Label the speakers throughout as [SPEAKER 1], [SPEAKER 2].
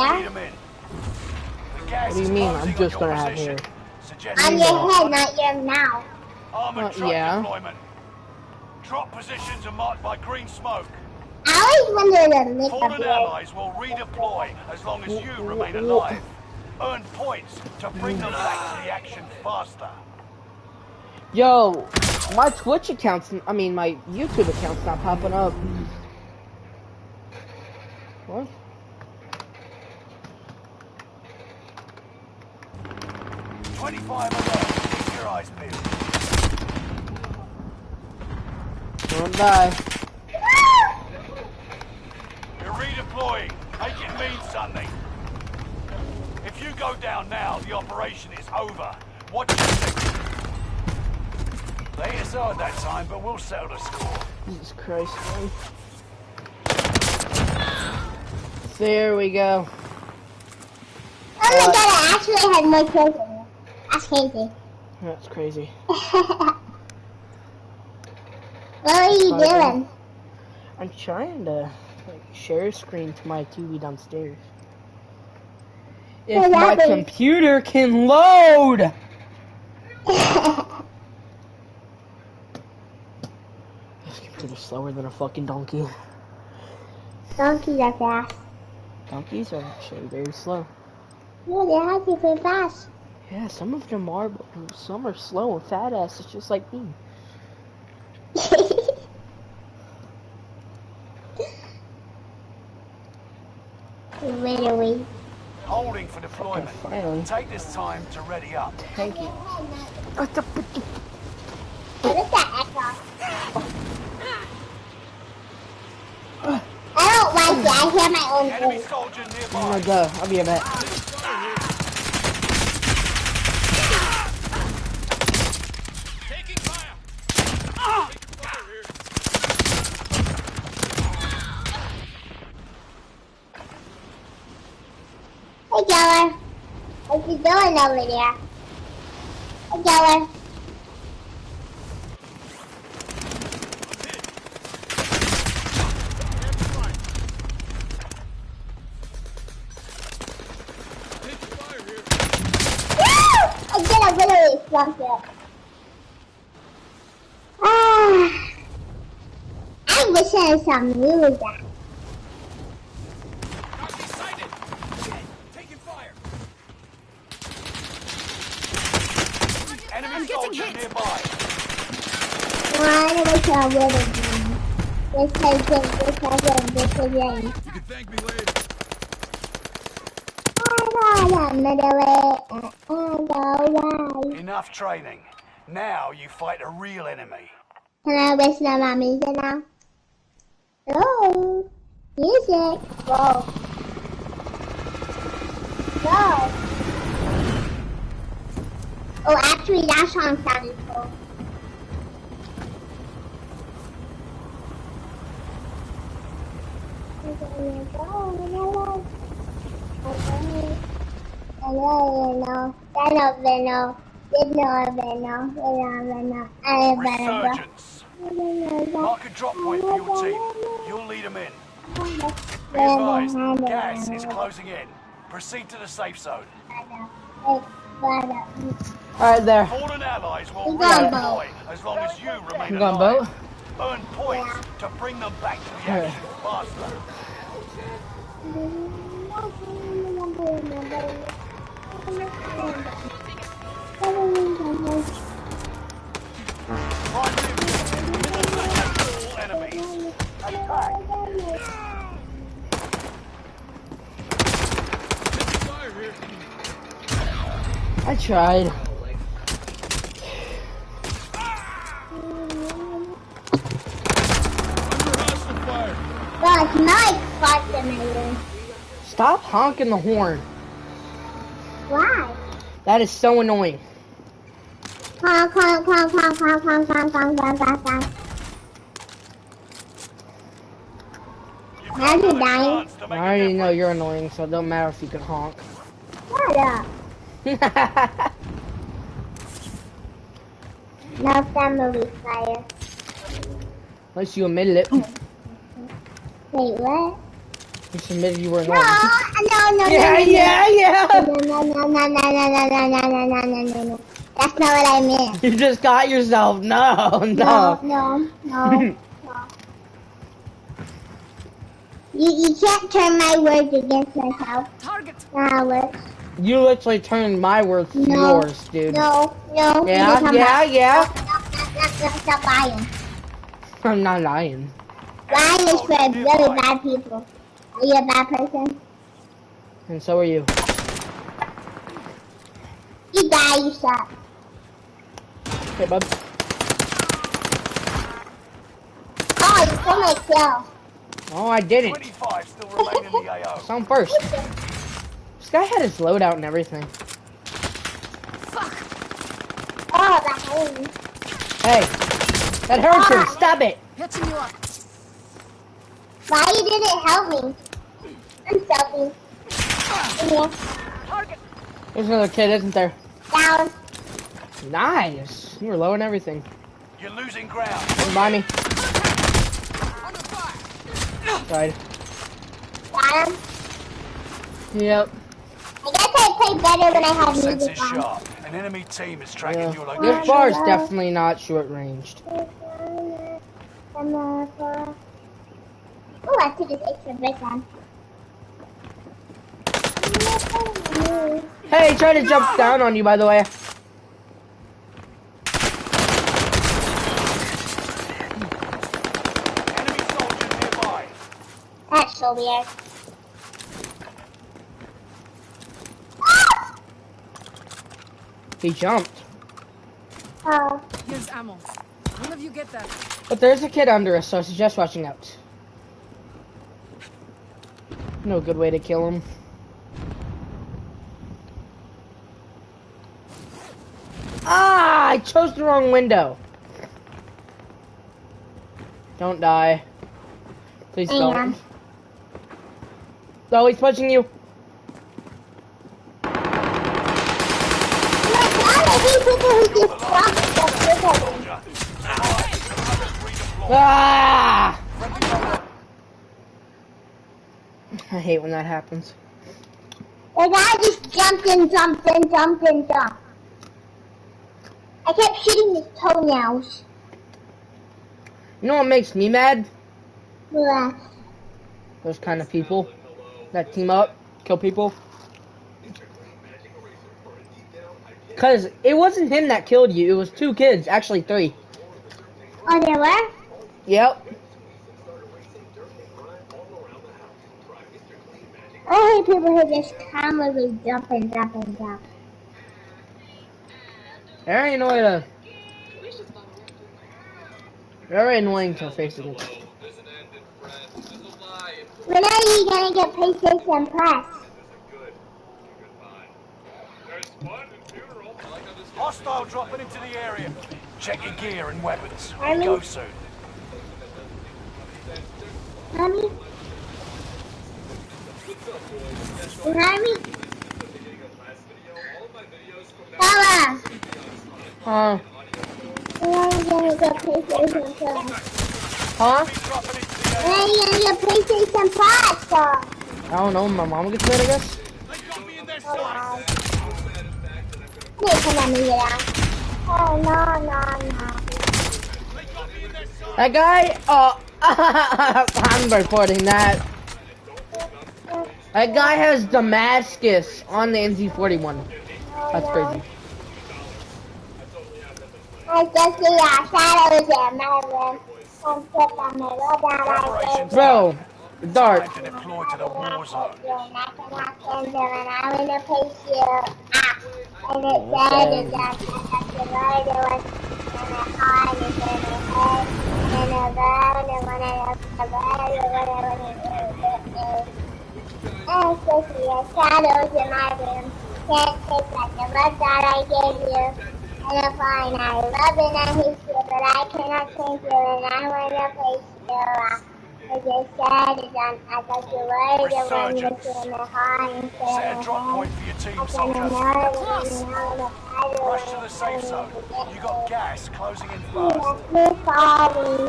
[SPEAKER 1] hair?
[SPEAKER 2] What do you mean? I'm just gonna have hair.
[SPEAKER 1] On your head, not your mouth.
[SPEAKER 2] Yeah.
[SPEAKER 3] Deployment. Drop positions are marked by green smoke.
[SPEAKER 1] I always wanted to lick
[SPEAKER 3] Fallen
[SPEAKER 1] up here.
[SPEAKER 3] allies will redeploy as long as you remain alive. Earn points to bring them back to the action faster.
[SPEAKER 2] Yo, my Twitch account's, my YouTube account's not popping up. What?
[SPEAKER 3] Keep your eyes peeled.
[SPEAKER 2] Don't die.
[SPEAKER 3] You're redeploying. Make it mean something. If you go down now, the operation is over. Watch your six. They hit us hard that time, but we'll settle the score.
[SPEAKER 2] Jesus Christ, man. There we go.
[SPEAKER 1] Oh my god, I actually had more kills than you. That's crazy.
[SPEAKER 2] That's crazy.
[SPEAKER 1] What are you doing?
[SPEAKER 2] I'm trying to share a screen to my TV downstairs. If my computer can load! This computer's slower than a fucking donkey.
[SPEAKER 1] Donkeys are fast.
[SPEAKER 2] Donkeys are actually very slow.
[SPEAKER 1] Yeah, they're actually pretty fast.
[SPEAKER 2] Yeah, some of them are, but some are slow and fat ass. It's just like me.
[SPEAKER 1] Literally.
[SPEAKER 3] Holding for deployment.
[SPEAKER 2] Finally.
[SPEAKER 3] Take this time to ready up.
[SPEAKER 2] Thank you.
[SPEAKER 1] What is that echo? I don't like it. I hear my own
[SPEAKER 3] Enemy
[SPEAKER 1] voice.
[SPEAKER 3] soldier
[SPEAKER 2] I'm
[SPEAKER 3] nearby.
[SPEAKER 2] gonna go. I'll be a bit.
[SPEAKER 3] Taking fire.
[SPEAKER 1] Hey, Geller. What you doing over there? Hey, Geller. I literally flunked it. I wish I had some music.
[SPEAKER 3] Taking fire. Enemy soldier nearby.
[SPEAKER 1] I wish I would have been. This has been.
[SPEAKER 3] You can thank me later. Enough training. Now you fight a real enemy.
[SPEAKER 1] Can I listen to my music now? Oh, music. Go. Go. Oh, actually, that song sounded cool.
[SPEAKER 3] Resurgence. Mark a drop point for your team. You'll lead them in. Be advised, gas is closing in. Proceed to the safe zone.
[SPEAKER 2] Alright, there.
[SPEAKER 3] Fallen allies will redeploy as long as you remain
[SPEAKER 2] You got a
[SPEAKER 3] alive.
[SPEAKER 2] boat?
[SPEAKER 3] Earn points to bring them back to the action faster. All enemies. Attack.
[SPEAKER 2] I tried.
[SPEAKER 1] But Mike fought them again.
[SPEAKER 2] Stop honking the horn.
[SPEAKER 1] Why?
[SPEAKER 2] That is so annoying.
[SPEAKER 1] Honk, honk, honk, honk, honk, honk, honk, honk, honk, honk, honk. Are you dying?
[SPEAKER 2] I already know you're annoying, so it don't matter if you can honk.
[SPEAKER 1] Shut up. No family fire.
[SPEAKER 2] Unless you admitted it.
[SPEAKER 1] Wait, what?
[SPEAKER 2] You just admitted you were
[SPEAKER 1] No,
[SPEAKER 2] annoying.
[SPEAKER 1] no, no,
[SPEAKER 2] Yeah.
[SPEAKER 1] No. That's not what I meant.
[SPEAKER 2] You just got yourself. No.
[SPEAKER 1] No. You can't turn my words against myself.
[SPEAKER 4] Target.
[SPEAKER 1] Not how it works.
[SPEAKER 2] You literally turned my words to yours, dude.
[SPEAKER 1] No.
[SPEAKER 2] Yeah.
[SPEAKER 1] Stop lying.
[SPEAKER 2] I'm not lying.
[SPEAKER 1] Lying is for really bad people. Are you a bad person?
[SPEAKER 2] And so are you.
[SPEAKER 1] You die, you suck.
[SPEAKER 2] Okay, bub.
[SPEAKER 1] Oh, you stole my kill.
[SPEAKER 2] Oh, I didn't.
[SPEAKER 3] 25 still remain in the AO.
[SPEAKER 2] Sound first. This guy had his loadout and everything.
[SPEAKER 1] Oh, that hurt.
[SPEAKER 2] Hey, that hurts him. Stop it.
[SPEAKER 4] Hitching you up.
[SPEAKER 1] Why you didn't help me? I'm selfie. Yeah.
[SPEAKER 4] Target.
[SPEAKER 2] There's another kid, isn't there?
[SPEAKER 1] Down.
[SPEAKER 2] Nice. You were low and everything.
[SPEAKER 3] You're losing ground.
[SPEAKER 2] Come by me. Right.
[SPEAKER 1] Got him.
[SPEAKER 2] Yep.
[SPEAKER 1] I guess I played better when I had
[SPEAKER 3] Sense
[SPEAKER 1] music
[SPEAKER 3] is
[SPEAKER 1] on.
[SPEAKER 3] sharp. An enemy team is tracking
[SPEAKER 2] Yeah.
[SPEAKER 3] your
[SPEAKER 2] This
[SPEAKER 3] location.
[SPEAKER 2] bar is definitely not short ranged.
[SPEAKER 1] Oh, I took this extra bit on.
[SPEAKER 2] Hey, he tried to jump down on you, by the way.
[SPEAKER 3] Enemy soldier nearby.
[SPEAKER 1] That's so weird.
[SPEAKER 2] He jumped.
[SPEAKER 1] Oh.
[SPEAKER 4] Here's ammo. One of you get that.
[SPEAKER 2] But there's a kid under us, so I suggest watching out. No good way to kill him. Ah, I chose the wrong window. Don't die. Please don't. Oh, he's punching you. Ah! I hate when that happens.
[SPEAKER 1] The guy just jumped. I kept shooting his toenails.
[SPEAKER 2] You know what makes me mad?
[SPEAKER 1] Yeah.
[SPEAKER 2] Those kind of people that team up, kill people. Cause it wasn't him that killed you, it was two kids, actually three.
[SPEAKER 1] Oh, there were?
[SPEAKER 2] Yep.
[SPEAKER 1] I hate people who just constantly jump.
[SPEAKER 2] Very annoying. Very annoying to face it.
[SPEAKER 1] When are you gonna get PlayStation Plus?
[SPEAKER 3] Hostile dropping into the area. Check your gear and weapons.
[SPEAKER 1] Army?
[SPEAKER 3] Go soon.
[SPEAKER 1] Mommy? Mommy? Bella!
[SPEAKER 2] Huh?
[SPEAKER 1] When are you gonna get PlayStation Plus?
[SPEAKER 2] Huh?
[SPEAKER 1] When are you gonna get PlayStation Plus?
[SPEAKER 2] I don't know, my mom gets mad, I guess.
[SPEAKER 1] Wait, come on, move it out. Oh, no.
[SPEAKER 2] That guy, I'm reporting that. That guy has Damascus on the NZ41. That's crazy.
[SPEAKER 1] I just see shadows in my room. I'm sick on my road down.
[SPEAKER 2] Bro, Dart.
[SPEAKER 3] Time to deploy to the war zone.
[SPEAKER 1] And I'm in a place here. And it said that the rider was in a hide and in a head. And a bird and one of the bird and I still see shadows in my room. Can't take like the love that I gave you. And I'm fine, I love and I hate you, but I cannot change you, and I want to place you. I just said it, I got you worried when you in the heart and
[SPEAKER 3] Set a drop point for your team, soldier. Rush to the safe zone. You got gas closing in fast. Survive. 3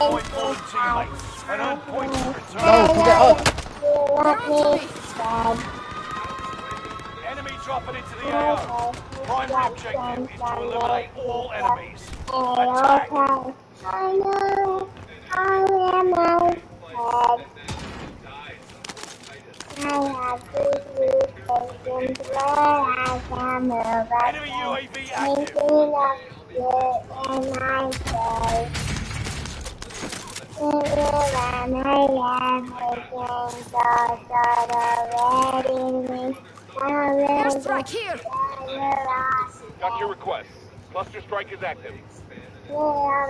[SPEAKER 3] point fallen teammates. And earn points to return.
[SPEAKER 2] Oh,
[SPEAKER 3] Enemy dropping into the AO. Primary objective is to eliminate all enemies. Attack!
[SPEAKER 1] I know, I am my head. I have to patience where I can move
[SPEAKER 3] Enemy UAV active.
[SPEAKER 1] thinking of you and I say, when I am making so sort of ready,
[SPEAKER 4] Airstrike here!
[SPEAKER 5] Got your request. Cluster strike is active.
[SPEAKER 4] I'm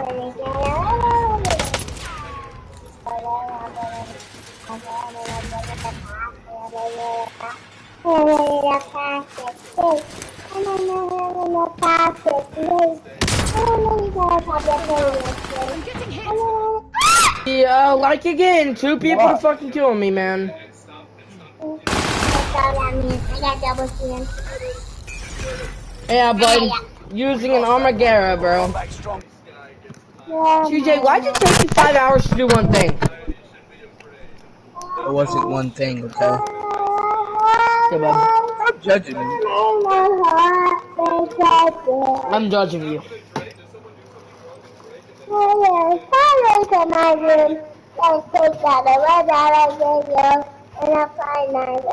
[SPEAKER 4] getting hit!
[SPEAKER 2] Yeah, like again, 2 people to fucking kill me, man.
[SPEAKER 1] I got double team.
[SPEAKER 2] Yeah, bud. Using an Armysupport-ß, bro.
[SPEAKER 3] Come back strong.
[SPEAKER 2] CJ, why'd it take you 5 hours to do one thing?
[SPEAKER 6] It wasn't one thing, okay?
[SPEAKER 2] Okay, bud.
[SPEAKER 6] Stop judging me.
[SPEAKER 2] I'm judging you.
[SPEAKER 1] And I find nice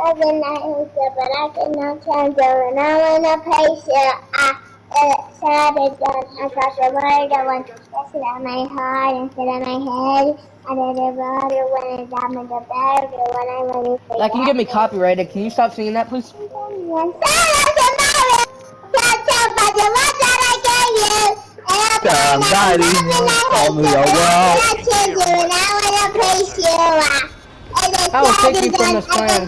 [SPEAKER 1] every night and stuff, but I cannot change it. And I wanna pay shit. I started done. I got the word I want to press it on my heart instead of my head. I did it better when it's down in the bed, but when I really say
[SPEAKER 2] That can get me copyrighted. Can you stop singing that, please?
[SPEAKER 6] Somebody call me a wow.
[SPEAKER 2] I will take you from this plan.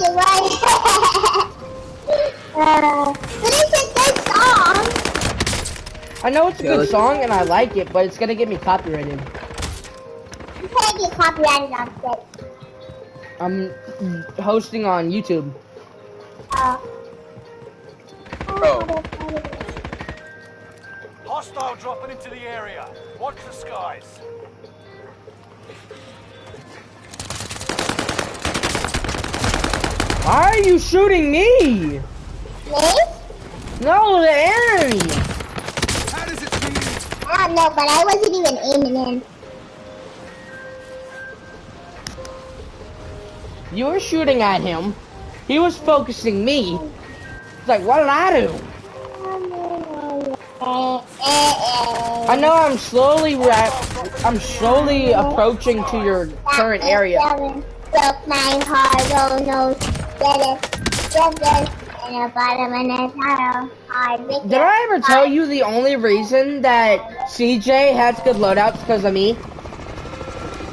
[SPEAKER 1] But it's a good song.
[SPEAKER 2] I know it's a good song and I like it, but it's gonna get me copyrighted.
[SPEAKER 1] You can't get copyrighted on stage.
[SPEAKER 2] I'm hosting on YouTube.
[SPEAKER 3] Hostile dropping into the area. Watch the skies.
[SPEAKER 2] Why are you shooting me?
[SPEAKER 1] Me?
[SPEAKER 2] No, the enemy.
[SPEAKER 5] How does it feel?
[SPEAKER 1] I don't know, but I wasn't even aiming in.
[SPEAKER 2] You were shooting at him. He was focusing me. It's like, what did I do? I know I'm slowly approaching to your current area.
[SPEAKER 1] Broke my heart, oh no, get it, in the bottom of the tunnel.
[SPEAKER 2] Did I ever tell you the only reason that CJ has good loadouts because of me?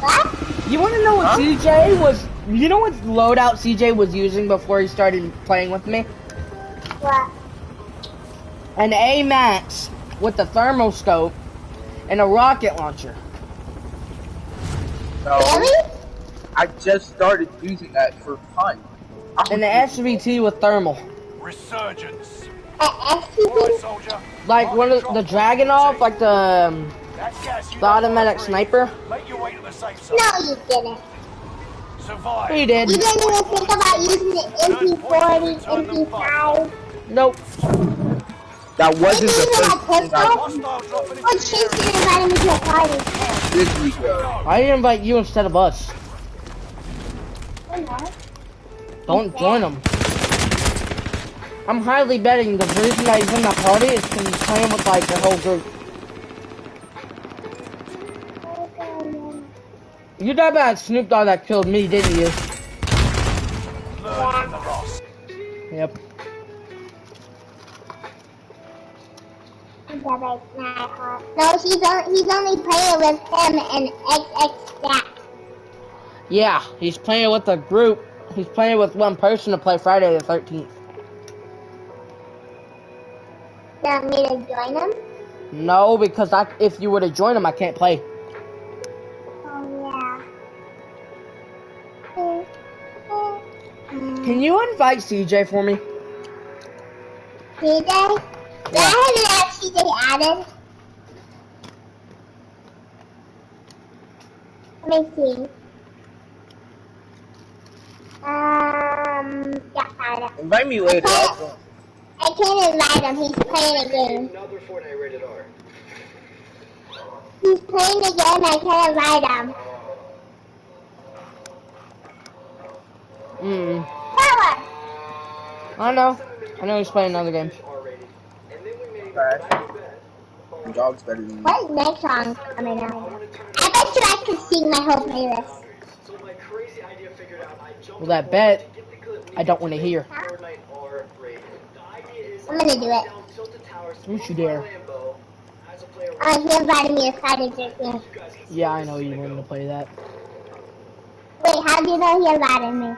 [SPEAKER 1] What?
[SPEAKER 2] You want to know what CJ was? You know what loadout CJ was using before he started playing with me?
[SPEAKER 1] What?
[SPEAKER 2] An A-Max with a thermal scope and a rocket launcher.
[SPEAKER 6] No,
[SPEAKER 1] Really?
[SPEAKER 6] I just started using that for fun.
[SPEAKER 2] And the SVT with thermal.
[SPEAKER 3] Resurgence.
[SPEAKER 1] SCP?
[SPEAKER 3] Alright, soldier.
[SPEAKER 2] Like one of the Dragunov, like the
[SPEAKER 3] The
[SPEAKER 2] automatic sniper.
[SPEAKER 3] Make your way to the safe zone.
[SPEAKER 1] No, you didn't.
[SPEAKER 3] Survive.
[SPEAKER 2] He did.
[SPEAKER 1] You didn't even think about using the MP40, MP5.
[SPEAKER 2] Nope.
[SPEAKER 6] That wasn't the
[SPEAKER 1] Maybe
[SPEAKER 6] first thing I
[SPEAKER 3] Hostile dropping
[SPEAKER 1] What
[SPEAKER 3] into
[SPEAKER 1] chase
[SPEAKER 3] the
[SPEAKER 1] you
[SPEAKER 3] area.
[SPEAKER 1] invited me to a party?
[SPEAKER 6] did, Rico.
[SPEAKER 2] I didn't invite you instead of us. Don't join him. I'm highly betting the reason that he's in that party is because he's playing with like the whole group. You died by that Snoop Dogg that killed me, didn't you?
[SPEAKER 3] Learn from the loss.
[SPEAKER 2] Yep.
[SPEAKER 1] No, he's only playing with him and XX Stack.
[SPEAKER 2] Yeah, he's playing with a group. He's playing with one person to play Friday the 13th.
[SPEAKER 1] You want me to join him?
[SPEAKER 2] No, because if you were to join him, I can't play.
[SPEAKER 1] Oh, yeah.
[SPEAKER 2] Can you invite CJ for me?
[SPEAKER 1] CJ? Yeah. I haven't had CJ added. Let me see. invite him.
[SPEAKER 6] Invite me later.
[SPEAKER 1] I can't invite him. He's playing a game.
[SPEAKER 7] Another Fortnite rated R.
[SPEAKER 1] He's playing a game. I can't invite him. Power!
[SPEAKER 2] I know he's playing another game.
[SPEAKER 6] Okay. Your dog's better than you.
[SPEAKER 1] What next song coming out? I bet you I could sing my whole playlist.
[SPEAKER 2] Well, that bet I don't want to hear.
[SPEAKER 1] I'm gonna do it.
[SPEAKER 2] Don't you dare.
[SPEAKER 1] He invited me to Friday Jerky.
[SPEAKER 2] Yeah, I know you wanted to play that.
[SPEAKER 1] Wait, how do you know he invited me?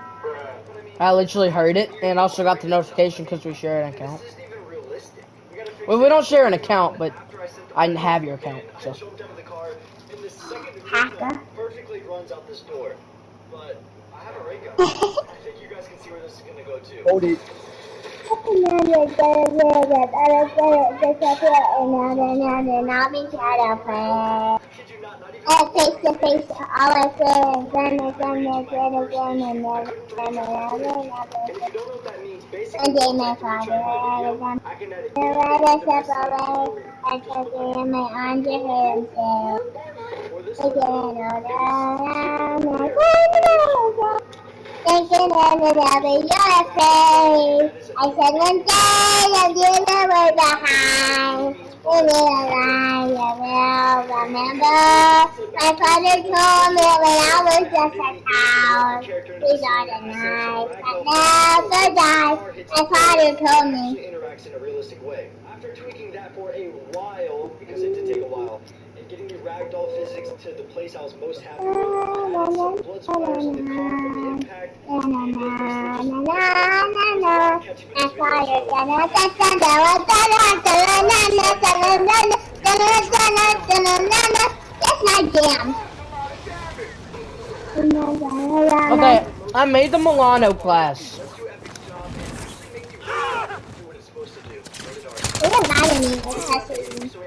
[SPEAKER 2] I literally heard it and also got the notification because we share an account. Well, we don't share an account, but I have your account, so.
[SPEAKER 1] Hacker.
[SPEAKER 7] Perfectly runs out this door, but I have a ray gun. I think you guys can see where this is gonna go to.
[SPEAKER 6] Hold it.
[SPEAKER 1] Face to face, all I say is again and never. And then my father again. I step away, I can see my arms and thinking of your face. I said one day I'll do the way behind. You will remember. My father told me when I was just a child. These are the nights that never die. My father told me.
[SPEAKER 7] Interacts in a realistic way. After tweaking that for a while, because it did take a while, and getting the ragdoll physics to the place I was most happy with, I added some blood splatters in the car from the impact.
[SPEAKER 1] That's my jam.
[SPEAKER 2] Okay, I made the Milano class.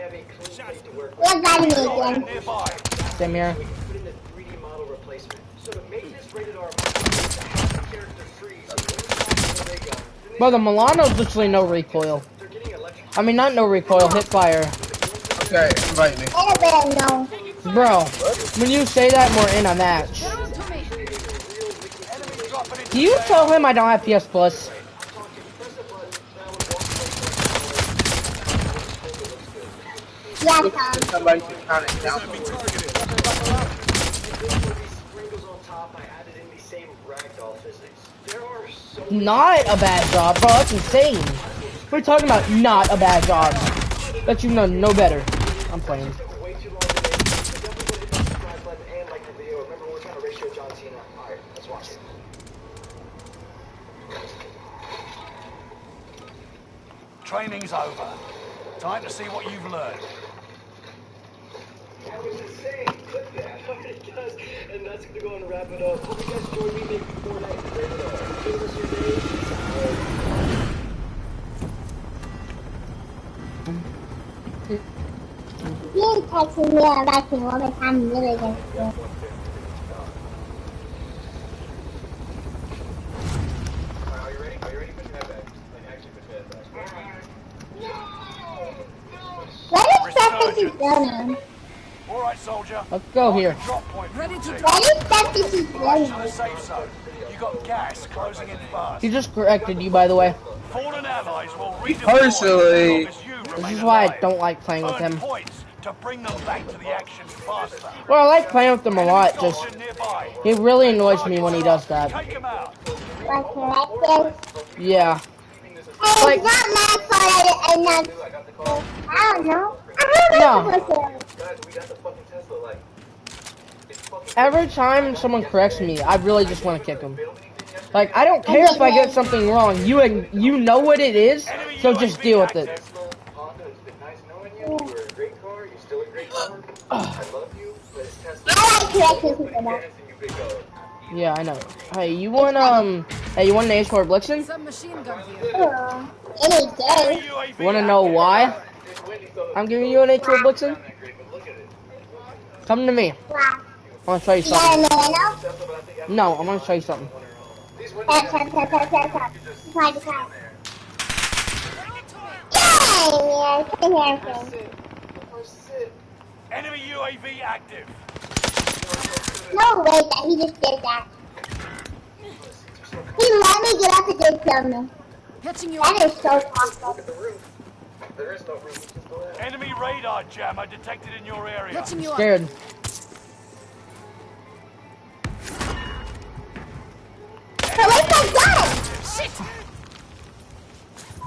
[SPEAKER 1] We invited me again.
[SPEAKER 2] Same here. Bro, the Milano's literally no recoil. I mean, not no recoil, hip fire.
[SPEAKER 6] Okay, invite me.
[SPEAKER 1] No.
[SPEAKER 2] Bro, when you say that, we're in a match. Do you tell him I don't have PS Plus?
[SPEAKER 1] Yeah, Tom.
[SPEAKER 6] Somebody can count it down.
[SPEAKER 2] Not a bad job, bro. That's insane. We're talking about not a bad job. Bet you know no better. I'm playing.
[SPEAKER 3] Training's over. Time to see what you've learned.
[SPEAKER 7] That was insane. Clip that. Guys, and that's going to go and wrap it up. Hope you guys join me making Fortnite great. Give us your names.
[SPEAKER 1] You texting me about you all the time. I'm really against you.
[SPEAKER 5] Are you ready? Are you ready? Put your head back. Like, actually put your head back.
[SPEAKER 1] What is stuff this is doing?
[SPEAKER 3] All right, soldier.
[SPEAKER 2] Let's go here.
[SPEAKER 3] Drop point.
[SPEAKER 4] Ready to
[SPEAKER 1] What is stuff this is
[SPEAKER 3] To
[SPEAKER 1] doing?
[SPEAKER 3] the safe zone. You got gas closing in fast.
[SPEAKER 2] He just corrected you, by the way.
[SPEAKER 3] Fallen allies will redeploy
[SPEAKER 6] Personally,
[SPEAKER 3] as long as you
[SPEAKER 2] This
[SPEAKER 3] remain
[SPEAKER 2] is why I
[SPEAKER 3] alive.
[SPEAKER 2] don't like playing with
[SPEAKER 3] Earn
[SPEAKER 2] him.
[SPEAKER 3] points to bring them back to the action faster.
[SPEAKER 2] Well, I like playing with him a lot. Just
[SPEAKER 3] Soldier nearby.
[SPEAKER 2] he really annoys me when he does that.
[SPEAKER 3] Take him out.
[SPEAKER 1] What corrected?
[SPEAKER 2] Yeah.
[SPEAKER 1] Hey,
[SPEAKER 2] Like-
[SPEAKER 1] it's not my fault. I'm not. I don't know.
[SPEAKER 2] No.
[SPEAKER 5] Guys, we got the fucking Tesla, like, it's fucking...
[SPEAKER 2] Every time someone corrects me, I really just want to kick him. Like, I don't care if I get something wrong. You know what it is, so just deal with it.
[SPEAKER 5] Tesla, Honda, it's been nice knowing you. You were a great car. You're still a great car. I love you, but it's Tesla.
[SPEAKER 1] I like correcting people though.
[SPEAKER 5] Dancing, you big dog.
[SPEAKER 2] Yeah, I know. Hey, you want an H4 Blixen?
[SPEAKER 4] submachine gun here.
[SPEAKER 1] Oh, any day.
[SPEAKER 2] You want to know why I'm giving you an H4 Blixen? Come to me.
[SPEAKER 1] Wow.
[SPEAKER 2] I want to show you
[SPEAKER 1] You got a
[SPEAKER 2] something.
[SPEAKER 1] Milano?
[SPEAKER 2] No, I'm going to show you something.
[SPEAKER 5] these windows.
[SPEAKER 1] Tap. Behind. Yay, man. Come here,
[SPEAKER 3] Enemy UAV active.
[SPEAKER 1] No way that he just did that. He let me get up and did kill me.
[SPEAKER 4] Catching you
[SPEAKER 1] That
[SPEAKER 4] up.
[SPEAKER 1] is so awesome.
[SPEAKER 5] There is no roof.
[SPEAKER 3] Enemy radar jammer detected in your area.
[SPEAKER 4] Catching you up.
[SPEAKER 2] Scared.
[SPEAKER 1] So where's my gun?
[SPEAKER 4] Shit!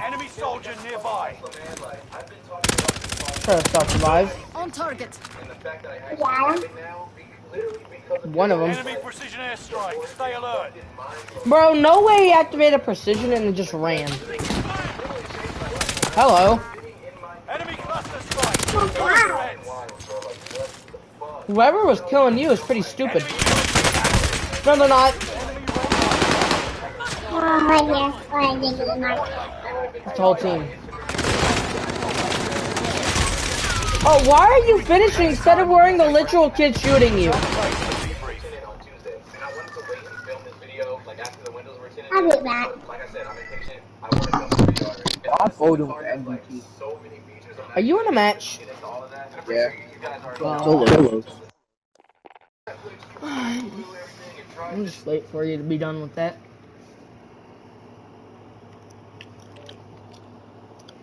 [SPEAKER 3] Enemy soldier nearby.
[SPEAKER 2] Try to self-revive.
[SPEAKER 4] On target.
[SPEAKER 5] And the fact that I actually
[SPEAKER 1] Yeah.
[SPEAKER 5] have it now, literally because of
[SPEAKER 2] One of them.
[SPEAKER 3] Enemy precision airstrike. Stay alert.
[SPEAKER 2] Bro, no way he activated precision and then just ran. Hello.
[SPEAKER 3] Enemy cluster strike.
[SPEAKER 2] Whoever was killing you is pretty stupid. No, they're not.
[SPEAKER 1] Oh, right here. Oh, I didn't get my.
[SPEAKER 2] It's the whole team. Oh, why are you finishing instead of wearing the literal kid shooting you?
[SPEAKER 5] on Tuesday, and I wanted to wait and film this video like after the windows were tinted.
[SPEAKER 1] I'll be back.
[SPEAKER 5] Like I said, I'm impatient. I want to film this video already.
[SPEAKER 8] I'll photo
[SPEAKER 5] Car
[SPEAKER 8] with
[SPEAKER 5] has, like,
[SPEAKER 8] MVP.
[SPEAKER 5] so many features on
[SPEAKER 2] Are you in a match?
[SPEAKER 5] get into all of that. And I'm
[SPEAKER 8] Yeah.
[SPEAKER 5] pretty sure you guys already
[SPEAKER 8] Solos.
[SPEAKER 2] I'm just wait for you to be done with that.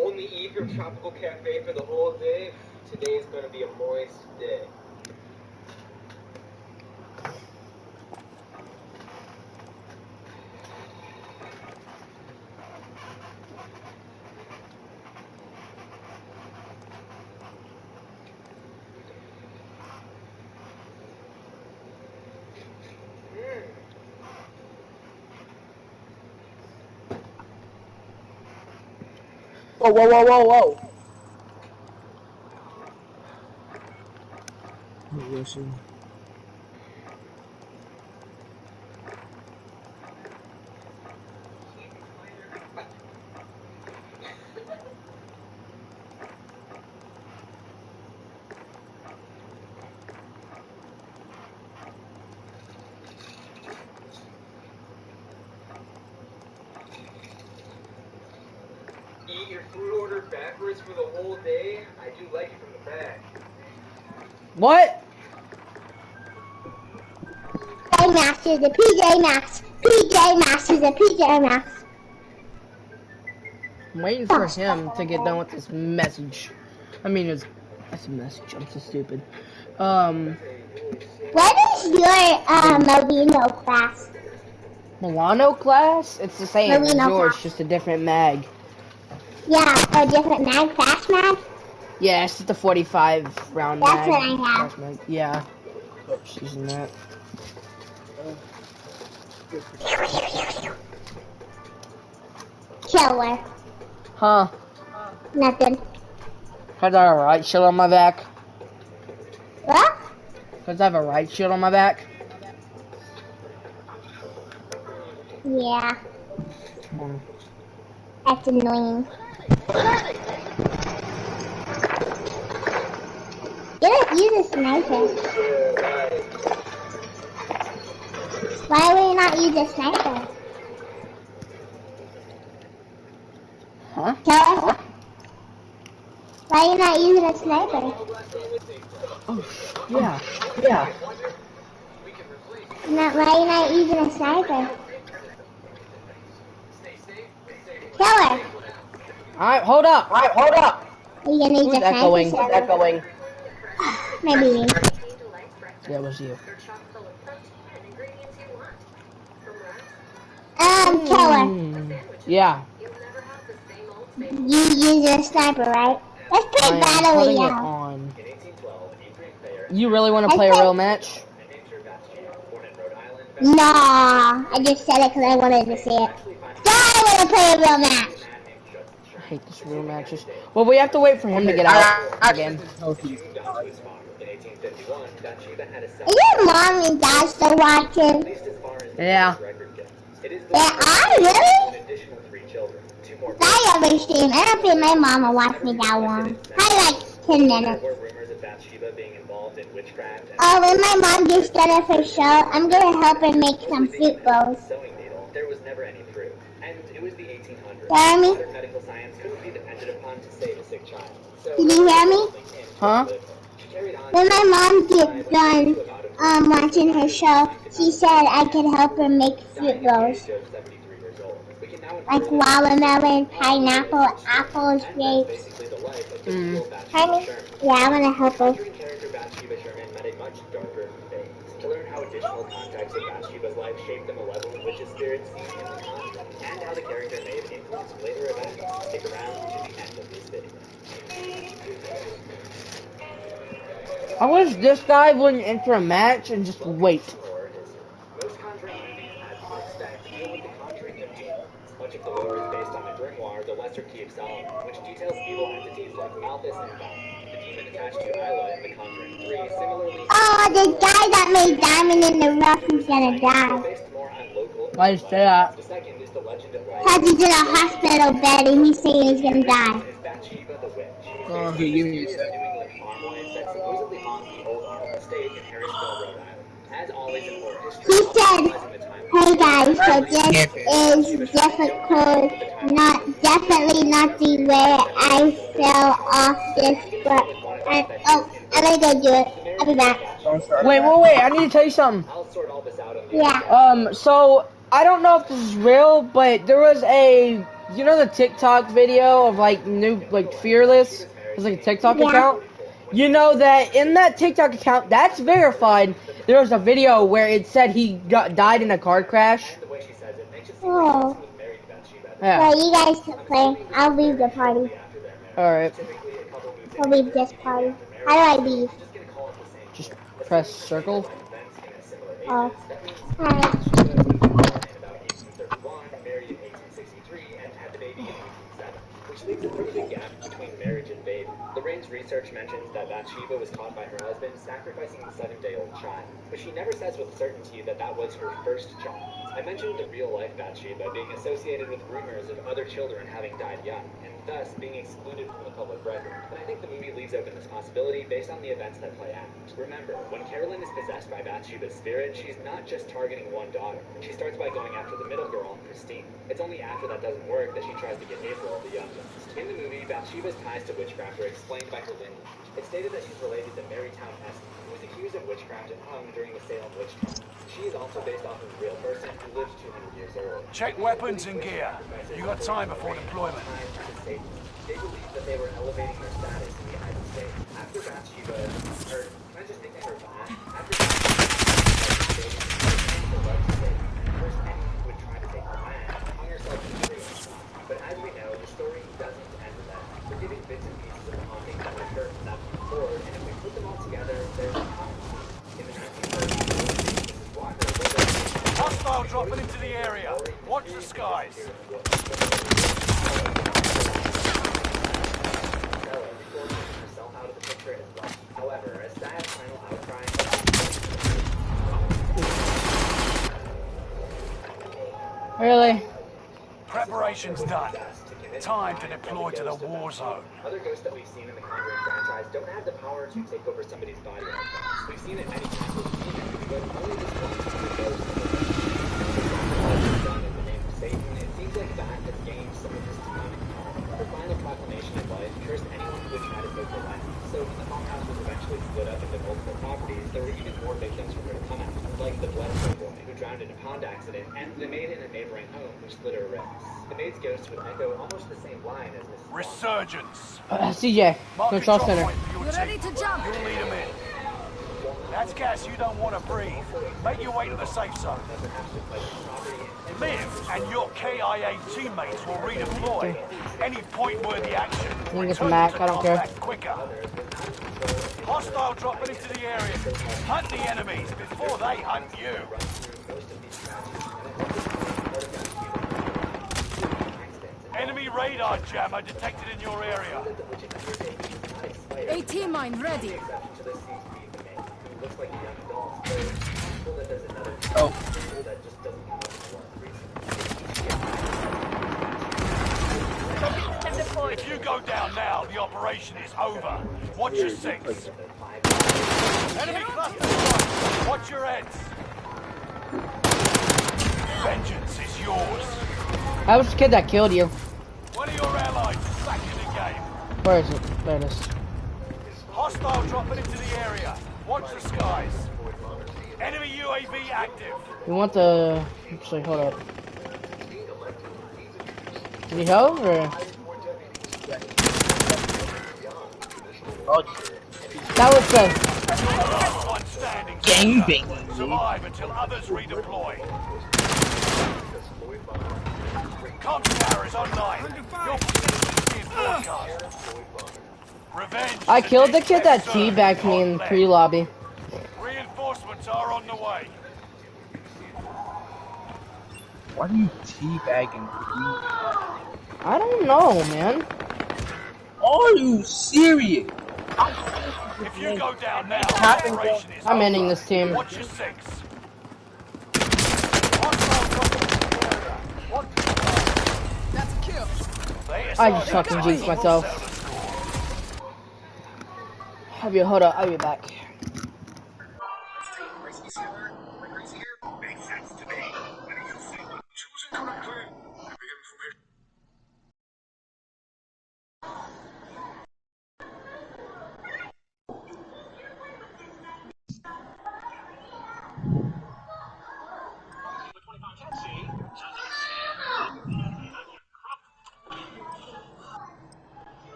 [SPEAKER 6] Only eat your tropical cafe for the whole day. Today is going to be a moist day.
[SPEAKER 8] Whoa. Listen.
[SPEAKER 6] Eat your food order backwards for the whole day. I do like it from the back.
[SPEAKER 2] What?
[SPEAKER 1] PJ Masks is a PJ Masks. PJ Masks is a PJ Masks.
[SPEAKER 2] I'm waiting for him to get done with this message. I mean, that's a message. I'm so stupid.
[SPEAKER 1] What is your Molino class?
[SPEAKER 2] Milano class? It's the same as
[SPEAKER 1] Milano
[SPEAKER 2] yours,
[SPEAKER 1] class.
[SPEAKER 2] just a different mag.
[SPEAKER 1] Yeah, a different mag, fast mag?
[SPEAKER 2] Yeah, it's just a 45 round
[SPEAKER 1] That's
[SPEAKER 2] mag.
[SPEAKER 1] what I have.
[SPEAKER 2] Fast mag. Yeah. Oops, using that.
[SPEAKER 1] Killer.
[SPEAKER 2] Huh?
[SPEAKER 1] Nothing.
[SPEAKER 2] Cause I have a right shield on my back.
[SPEAKER 1] What?
[SPEAKER 2] Cause I have a right shield on my back.
[SPEAKER 1] Yeah,
[SPEAKER 2] Hmm.
[SPEAKER 1] that's annoying. Use a sniper. Why would you not use a sniper?
[SPEAKER 2] Huh?
[SPEAKER 1] Tell us. Why are you not using a sniper?
[SPEAKER 2] Oh, yeah.
[SPEAKER 1] Why are you not using a sniper? Killer.
[SPEAKER 2] Alright, hold up.
[SPEAKER 1] Are you gonna use
[SPEAKER 2] Who's
[SPEAKER 1] a sniper?
[SPEAKER 2] echoing?
[SPEAKER 1] Killer? Maybe me.
[SPEAKER 2] Yeah, it was you.
[SPEAKER 1] Killer.
[SPEAKER 2] Yeah.
[SPEAKER 1] You use a sniper, right? Let's play
[SPEAKER 2] I am
[SPEAKER 1] Battle
[SPEAKER 2] putting it
[SPEAKER 1] Royale.
[SPEAKER 2] on. You really want to play a real match?
[SPEAKER 1] Nah, I just said it because I wanted to see it. I want to play a real match.
[SPEAKER 2] I hate this real matches. Well, we have to wait for him to get out again.
[SPEAKER 1] Are your mom and dad still watching?
[SPEAKER 2] Yeah.
[SPEAKER 1] Yeah, are really? I ever stream. I don't think my mom will watch me that long. I like 10 minutes. Oh, when my mom gets done with her show, I'm gonna help her make some fruit bowls.
[SPEAKER 7] never any proof. And it was the 1800s.
[SPEAKER 1] Jeremy?
[SPEAKER 7] Modern medical science couldn't be depended upon to save a sick child. So,
[SPEAKER 1] Can you hear me?
[SPEAKER 2] Huh?
[SPEAKER 7] she carried on.
[SPEAKER 1] When my mom gets done watching her show, she said I could help her make fruit bowls. Like watermelon, pineapple, apples, grapes. Honey? Yeah, I want to help her.
[SPEAKER 7] Character Bathsheba Sherman met a much darker fate. To learn how additional context of Bathsheba's life shaped the malevolent witch's spirits seen in the Conjuring, and how the character may have influenced later events. Stick around to the end of this video.
[SPEAKER 2] I wish this guy wouldn't enter a match and just wait.
[SPEAKER 7] Most Conjuring movies, as you would expect, deal with the conjuring of demons. Much of the lore is based on the grimoire, The Lesser Key of Solomon, which details evil entities like Malthus and Val, the demon attached to Isla in The Conjuring 3. Similarly,
[SPEAKER 1] Oh, the guy that made Diamond in the Rough is gonna die.
[SPEAKER 7] based more on local.
[SPEAKER 2] Why you say that?
[SPEAKER 7] The second is the legend of
[SPEAKER 1] Cause he's in a hospital bed and he's saying he's gonna die.
[SPEAKER 7] Bathsheba the Witch.
[SPEAKER 8] Oh, okay, give me a sec.
[SPEAKER 7] New England farm wife that supposedly haunts the old Arnold estate in Harrisville, Rhode Island. As always in horror history,
[SPEAKER 1] He said, hey guys, so this is difficult, definitely not the way I fell off this, but I'm gonna go do it. I'll be back.
[SPEAKER 2] Wait, I need to tell you something.
[SPEAKER 7] I'll sort all this out on the
[SPEAKER 1] Yeah.
[SPEAKER 2] So, I don't know if this is real, but there was you know the TikTok video of Fearless? It was like a TikTok account? You know that in that TikTok account, that's verified, there was a video where it said he died in a car crash.
[SPEAKER 1] Oh.
[SPEAKER 2] Yeah.
[SPEAKER 1] Well, you guys can play. I'll leave the party.
[SPEAKER 2] Alright.
[SPEAKER 1] I'll leave this party. How do I leave?
[SPEAKER 2] Just press circle.
[SPEAKER 1] Oh. Alright.
[SPEAKER 7] Which leaves a pretty big gap between marriage and baby. Lorraine's research mentions that Bathsheba was caught by her husband sacrificing the 7-day-old child, but she never says with certainty that that was her first child. I mentioned the real-life Bathsheba being associated with rumors of other children having died young, and thus being excluded from the public record. But I think the movie leaves open this possibility based on the events that play out. Remember, when Carolyn is possessed by Bathsheba's spirit, she's not just targeting one daughter. She starts by going after the middle girl, Christine. It's only after that doesn't work that she tries to get April, the youngest. In the movie, Bathsheba's ties to witchcraft are explained by her lineage. It's stated that she's related to Marytown-ß, who was accused of witchcraft and hung during the Salem witch trial. She is also based off of a real person who lived 200 years earlier.
[SPEAKER 3] Check weapons and gear. You got time before deployment.
[SPEAKER 7] They believed that they were elevating their status in the United States. After Bathsheba, or can I just nickname her Bath? After Bathsheba, first anyone who would try to take her land hung herself in the tree. But as we know, the story doesn't end with that. We're giving bits and pieces of the haunting that occurred from that point forward, and if we put them all together, there's a common theme. In the 1930s, Mrs. Walker was
[SPEAKER 3] Hostile dropping into the area. Watch the skies.
[SPEAKER 7] However, as Dia's final outcry,
[SPEAKER 2] Really?
[SPEAKER 3] Preparation's done. Time to deploy to the war zone.
[SPEAKER 7] other ghosts that we've seen in the Conjuring franchise don't have the power to take over somebody's body like that. We've seen it many times with demons, but only this one particular ghost done in the name of Satan. It seems like that has gained some of his demonic power. Her final proclamation of life cursed anyone who would try to take her life. So when the farmhouse was eventually split up into multiple properties, there were even more victims for her to come after, like the Bledsoe boy who drowned in a pond accident, and the maid in a neighboring home who split her wrists. The maid's ghost would echo almost the same line as Mrs.
[SPEAKER 3] Resurgence.
[SPEAKER 2] CJ,
[SPEAKER 3] Mark a
[SPEAKER 2] control
[SPEAKER 3] drop
[SPEAKER 2] center.
[SPEAKER 3] point for your
[SPEAKER 4] You
[SPEAKER 3] team.
[SPEAKER 4] ready to jump?
[SPEAKER 3] You'll lead them in. That's gas you don't want to breathe. Make your way to the safe zone. Liv and your KIA teammates will redeploy. Any point-worthy action.
[SPEAKER 2] I think it's
[SPEAKER 3] Return
[SPEAKER 2] Mac,
[SPEAKER 3] to
[SPEAKER 2] I don't care.
[SPEAKER 3] combat quicker. Hostile dropping into the area. Hunt the enemies before they hunt you. Enemy radar jammer detected in your area.
[SPEAKER 4] AT mine ready.
[SPEAKER 8] Oh.
[SPEAKER 3] If you go down now, the operation is over. Watch your six. Enemy cluster strike. Watch your heads. Vengeance is yours.
[SPEAKER 2] That was the kid that killed you.
[SPEAKER 3] One of your allies is back in the game.
[SPEAKER 2] Where is it? There it is.
[SPEAKER 3] Hostile dropping into the area. Watch the skies. Enemy UAV active.
[SPEAKER 2] We want the... Actually, hold up. Did he help or...
[SPEAKER 8] Oh,
[SPEAKER 2] That was the...
[SPEAKER 3] Last one standing.
[SPEAKER 8] gang bang.
[SPEAKER 3] Survive until others redeploy. Comms tower is online. Your position is broadcast. Revenge.
[SPEAKER 2] I
[SPEAKER 3] is a
[SPEAKER 2] killed the kid that
[SPEAKER 3] next best
[SPEAKER 2] teabagged
[SPEAKER 3] serve
[SPEAKER 2] me
[SPEAKER 3] on
[SPEAKER 2] in
[SPEAKER 3] left.
[SPEAKER 2] pre-lobby.
[SPEAKER 3] Reinforcements are on the way.
[SPEAKER 8] Why are you teabagging?
[SPEAKER 2] I don't know, man.
[SPEAKER 8] Are you serious?
[SPEAKER 3] If you go down now,
[SPEAKER 8] Happened,
[SPEAKER 3] operation is
[SPEAKER 2] I'm
[SPEAKER 3] over.
[SPEAKER 2] ending this team.
[SPEAKER 3] Watch your six. Hostile dropping into the area. Watch the skies.
[SPEAKER 4] That's a kill.
[SPEAKER 2] I just fucking jinxed myself. Hold up, I'll be back.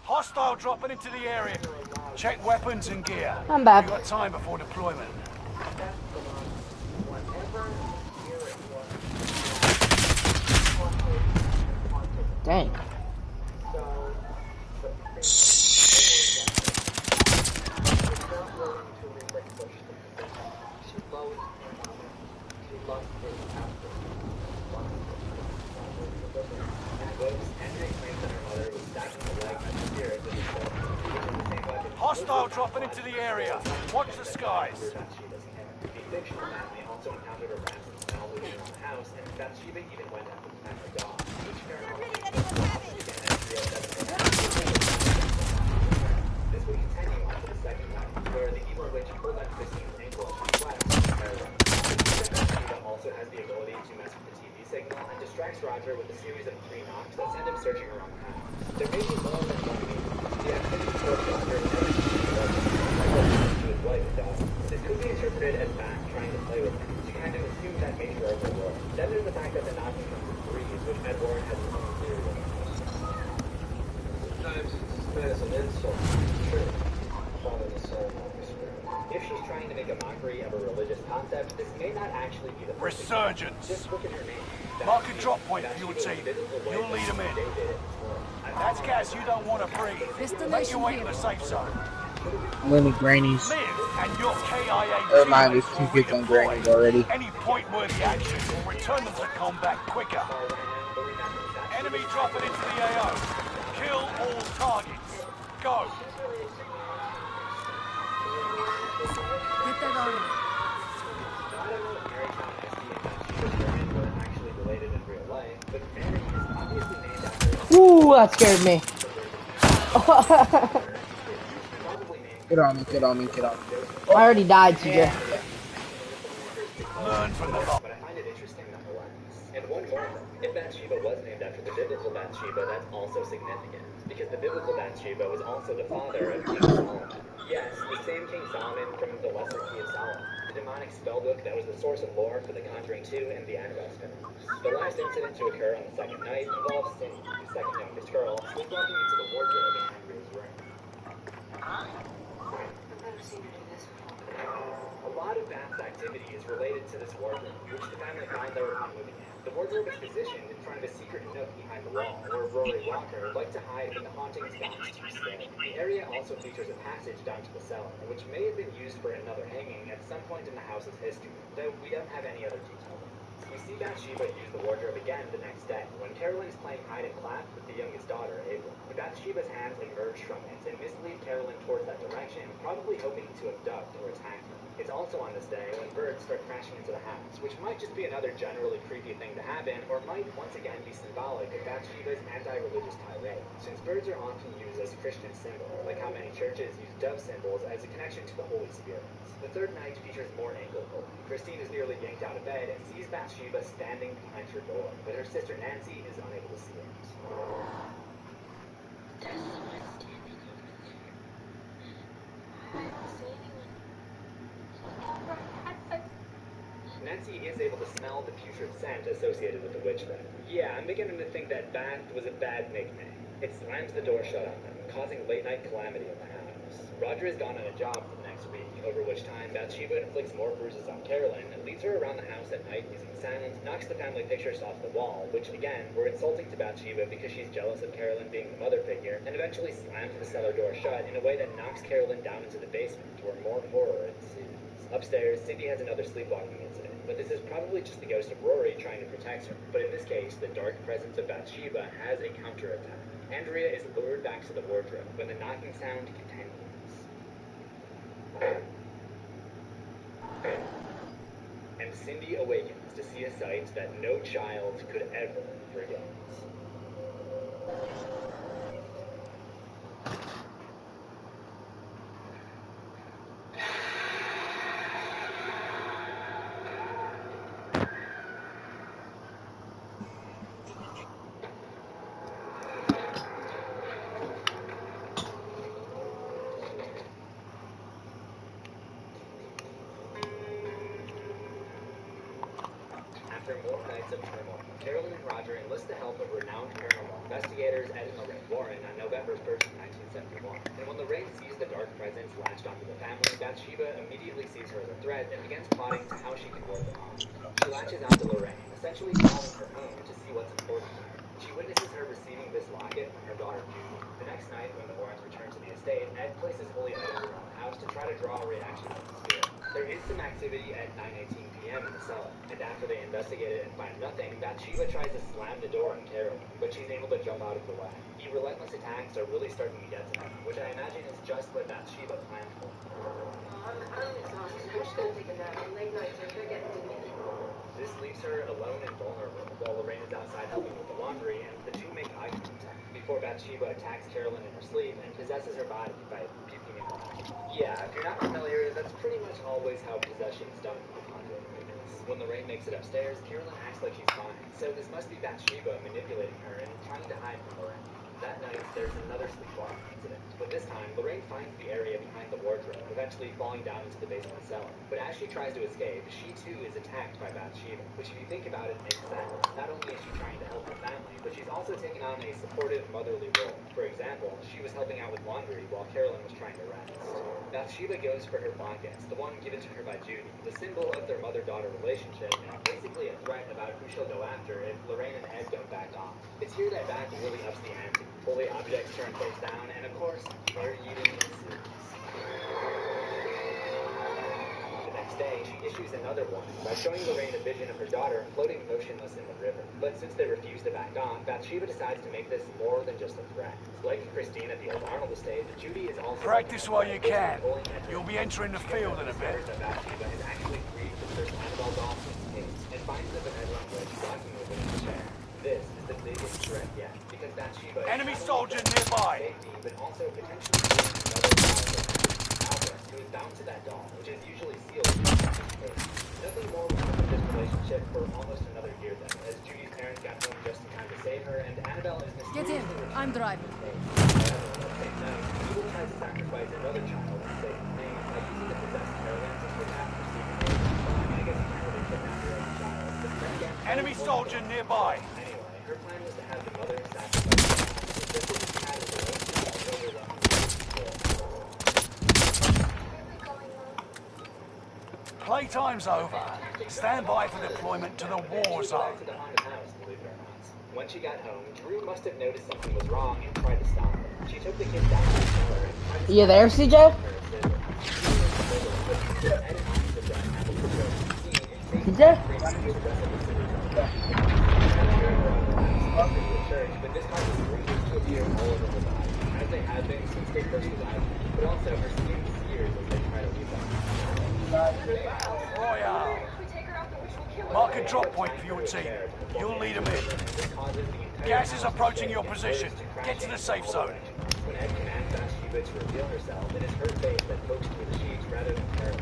[SPEAKER 3] Hostile dropping into the area. Check weapons and gear.
[SPEAKER 2] I'm back.
[SPEAKER 3] You got time before deployment.
[SPEAKER 2] Dang.
[SPEAKER 3] Hostile dropping into the area. Watch the skies.
[SPEAKER 7] The fictional family also encountered a rat and smell moving around the house, and Bathsheba even went after the pet dog. Each paranormal this would continue onto the second night, where the evil witch pulled out Christine's ankle and she fled from the paralyzed. Bathsheba also has the ability to mess with the TV signal and distracts Roger with a series of 3 knocks that send him searching around the house. There may be more than one reason. The activity towards Roger and to his wife, Doug. This could be interpreted as Matt trying to play with him, to kind of assume that nature of the world. Then there's the fact that the knocking comes in threes, which Ed Warren has his own theory of. Sometimes it's meant as an insult. Sure. Father the soul, if she's trying to make a mockery of a religious concept, this may not actually be the first
[SPEAKER 3] Resurgence.
[SPEAKER 7] Just look at her name.
[SPEAKER 3] Mark a drop point for your team. You'll lead them in. That's gas you don't want to breathe. Make your way to the safe zone.
[SPEAKER 8] Lenny Grannies.
[SPEAKER 3] Live and your KIA
[SPEAKER 8] Never mind, there's
[SPEAKER 3] teammates
[SPEAKER 8] 2
[SPEAKER 3] will
[SPEAKER 8] kids on
[SPEAKER 3] redeploy.
[SPEAKER 8] Grannies already.
[SPEAKER 3] Any point-worthy action will return them to combat quicker. Enemy dropping into the AO. Kill all targets. Go.
[SPEAKER 4] Get that on.
[SPEAKER 2] Ooh, that scared me.
[SPEAKER 8] Get on me, get on me, get on me.
[SPEAKER 2] I already died, TJ.
[SPEAKER 3] Learn from the lot.
[SPEAKER 7] But I find it interesting nonetheless. And one more thing, if Bathsheba was named after the biblical Bathsheba, that's also significant. Because the biblical Bathsheba was also the father of King Solomon. Yes, the same King Solomon from the Lesser Key of Solomon, the demonic spellbook that was the source of lore for The Conjuring 2 and the Annabelle spin-offs. The last incident to occur on the second night involves Cindy, the second youngest girl, sleepwalking into the wardrobe in Andrew's room. A lot of Bath's activity is related to this wardrobe, which the family found they were moving in. The wardrobe is positioned in front of a secret nook behind the wall, where Rory Walker liked to hide when the hauntings got too scary. The area also features a passage down to the cellar, which may have been used for another hanging at some point in the house's history, though we don't have any other details. We see Bathsheba use the wardrobe again the next day, when Carolyn's playing hide and clap with the youngest daughter, April. Bathsheba's hands emerge from it and mislead Carolyn towards that direction, probably hoping to abduct or attack her. It's also on this day when birds start crashing into the house, which might just be another generally creepy thing to happen, or might once again be symbolic of Bathsheba's anti-religious tirade. Since birds are often used as Christian symbols, like how many churches use dove symbols as a connection to the Holy Spirit. The third night features more angle. Christine is nearly yanked out of bed and sees Bathsheba standing behind her door, but her sister Nancy is unable to see it.
[SPEAKER 1] There's someone standing over there. I don't see anyone.
[SPEAKER 7] Nancy is able to smell the putrid scent associated with the witch thing. Yeah, I'm beginning to think that Bath was a bad nickname. It slams the door shut on them, causing late-night calamity in the house. Roger is gone on a job for the next week, over which time Bathsheba inflicts more bruises on Carolyn and leads her around the house at night using silence, knocks the family pictures off the wall, which, again, were insulting to Bathsheba because she's jealous of Carolyn being the mother figure, and eventually slams the cellar door shut in a way that knocks Carolyn down into the basement, where more horror ensues. Upstairs, Cindy has another sleepwalking incident, but this is probably just the ghost of Rory trying to protect her. But in this case, the dark presence of Bathsheba has a counterattack. Andrea is lured back to the wardrobe when the knocking sound continues. And Cindy awakens to see a sight that no child could ever forget. After more nights of turmoil, Carolyn and Roger enlist the help of renowned paranormal investigators Ed and Lorraine Warren on November 1st, 1971. And when Lorraine sees the dark presence latched onto the family, Bathsheba immediately sees her as a threat and begins plotting to how she can ward them off. She latches onto Lorraine, essentially calling her home to see what's important to her. She witnesses her receiving this locket from her daughter Judy. The next night, when the Warrens return to the estate, Ed places holy items around the house to try to draw a reaction from the spirit. There is some activity at 9:18 p.m. in the cellar, and after they investigate it and find nothing, Bathsheba tries to slam the door on Carolyn, but she's able to jump out of the way. The relentless attacks are really starting to get to her, which I imagine is just what Bathsheba planned for.
[SPEAKER 9] I'm exhausted. I'm just gonna take a nap. Late nights are getting to me.
[SPEAKER 7] This leaves her alone and vulnerable, while Lorraine is outside helping with the laundry, and the two make eye contact before Bathsheba attacks Carolyn in her sleep and possesses her body by puking in her eyes. Yeah, if you're not familiar, that's pretty much always how possession is done in the conjuring movies. When Lorraine makes it upstairs, Carolyn acts like she's fine, so this must be Bathsheba manipulating her and trying to hide from Lorraine. That night, there's another sleepwalking incident, but this time, Lorraine finds the area behind the wardrobe, eventually falling down into the basement cellar. But as she tries to escape, she too is attacked by Bathsheba, which if you think about it, makes sense. Not only is she trying to help her family, but she's also taking on a supportive motherly role. For example, she was helping out with laundry while Carolyn was trying to rest. Bathsheba goes for her blankets, the one given to her by Judy, the symbol of their mother-daughter relationship, and basically a threat about who she'll go after if Lorraine and Ed don't back off. It's here that Bath really ups the ante. Holy objects turn face down, and of course, hair-eating ensues. The next day, she issues another warning by showing Lorraine a vision of her daughter floating motionless in the river. But since they refuse to back off, Bathsheba decides to make this more than just a threat. Like Christine at the old Arnold estate, Judy is also...
[SPEAKER 3] Practice while you can. You'll be entering the field in a bit.
[SPEAKER 7] Bathsheba is actually free to search Annabelle Dawson's case and finds the benevolent witch walking over in the chair. This is the biggest threat yet, because Bathsheba...
[SPEAKER 3] Enemy soldier nearby!
[SPEAKER 7] Safety, but also potentially another child Albert, who is bound to that doll, which is usually sealed in the case. Nothing more will happen with this relationship for almost another year then, as Judy's parents got home just in time to save her, and Annabelle is mysteriously...
[SPEAKER 4] Get in, I'm driving.
[SPEAKER 7] However, that same night, Evil tries to sacrifice another child and save the name by using the possessed Carolyn to kidnap her secret name. I mean, I guess you can't really kidnap your own child, but then again...
[SPEAKER 3] Enemy soldier nearby!
[SPEAKER 7] Anyway, her plan was to have the mother sacrifice the child, just as she had her own child over the 100 people.
[SPEAKER 3] Playtime's over. Stand by for deployment to the war zone.
[SPEAKER 7] When she got home, Drew must have noticed something was wrong and tried to stop her. She took the kid down to the cellar and tried to...
[SPEAKER 2] You there, CJ? CJ?
[SPEAKER 7] But this causes bruises to appear all over her body, as they have been since they first arrived, but also her skin sears as they try to leave them.
[SPEAKER 3] Royale. Mark a drop point for your team. You'll lead them in. Gas is approaching your position. Get to the safe zone.
[SPEAKER 7] When Ed commands Bathsheba to reveal herself, it is her face that pokes through the sheets rather than her.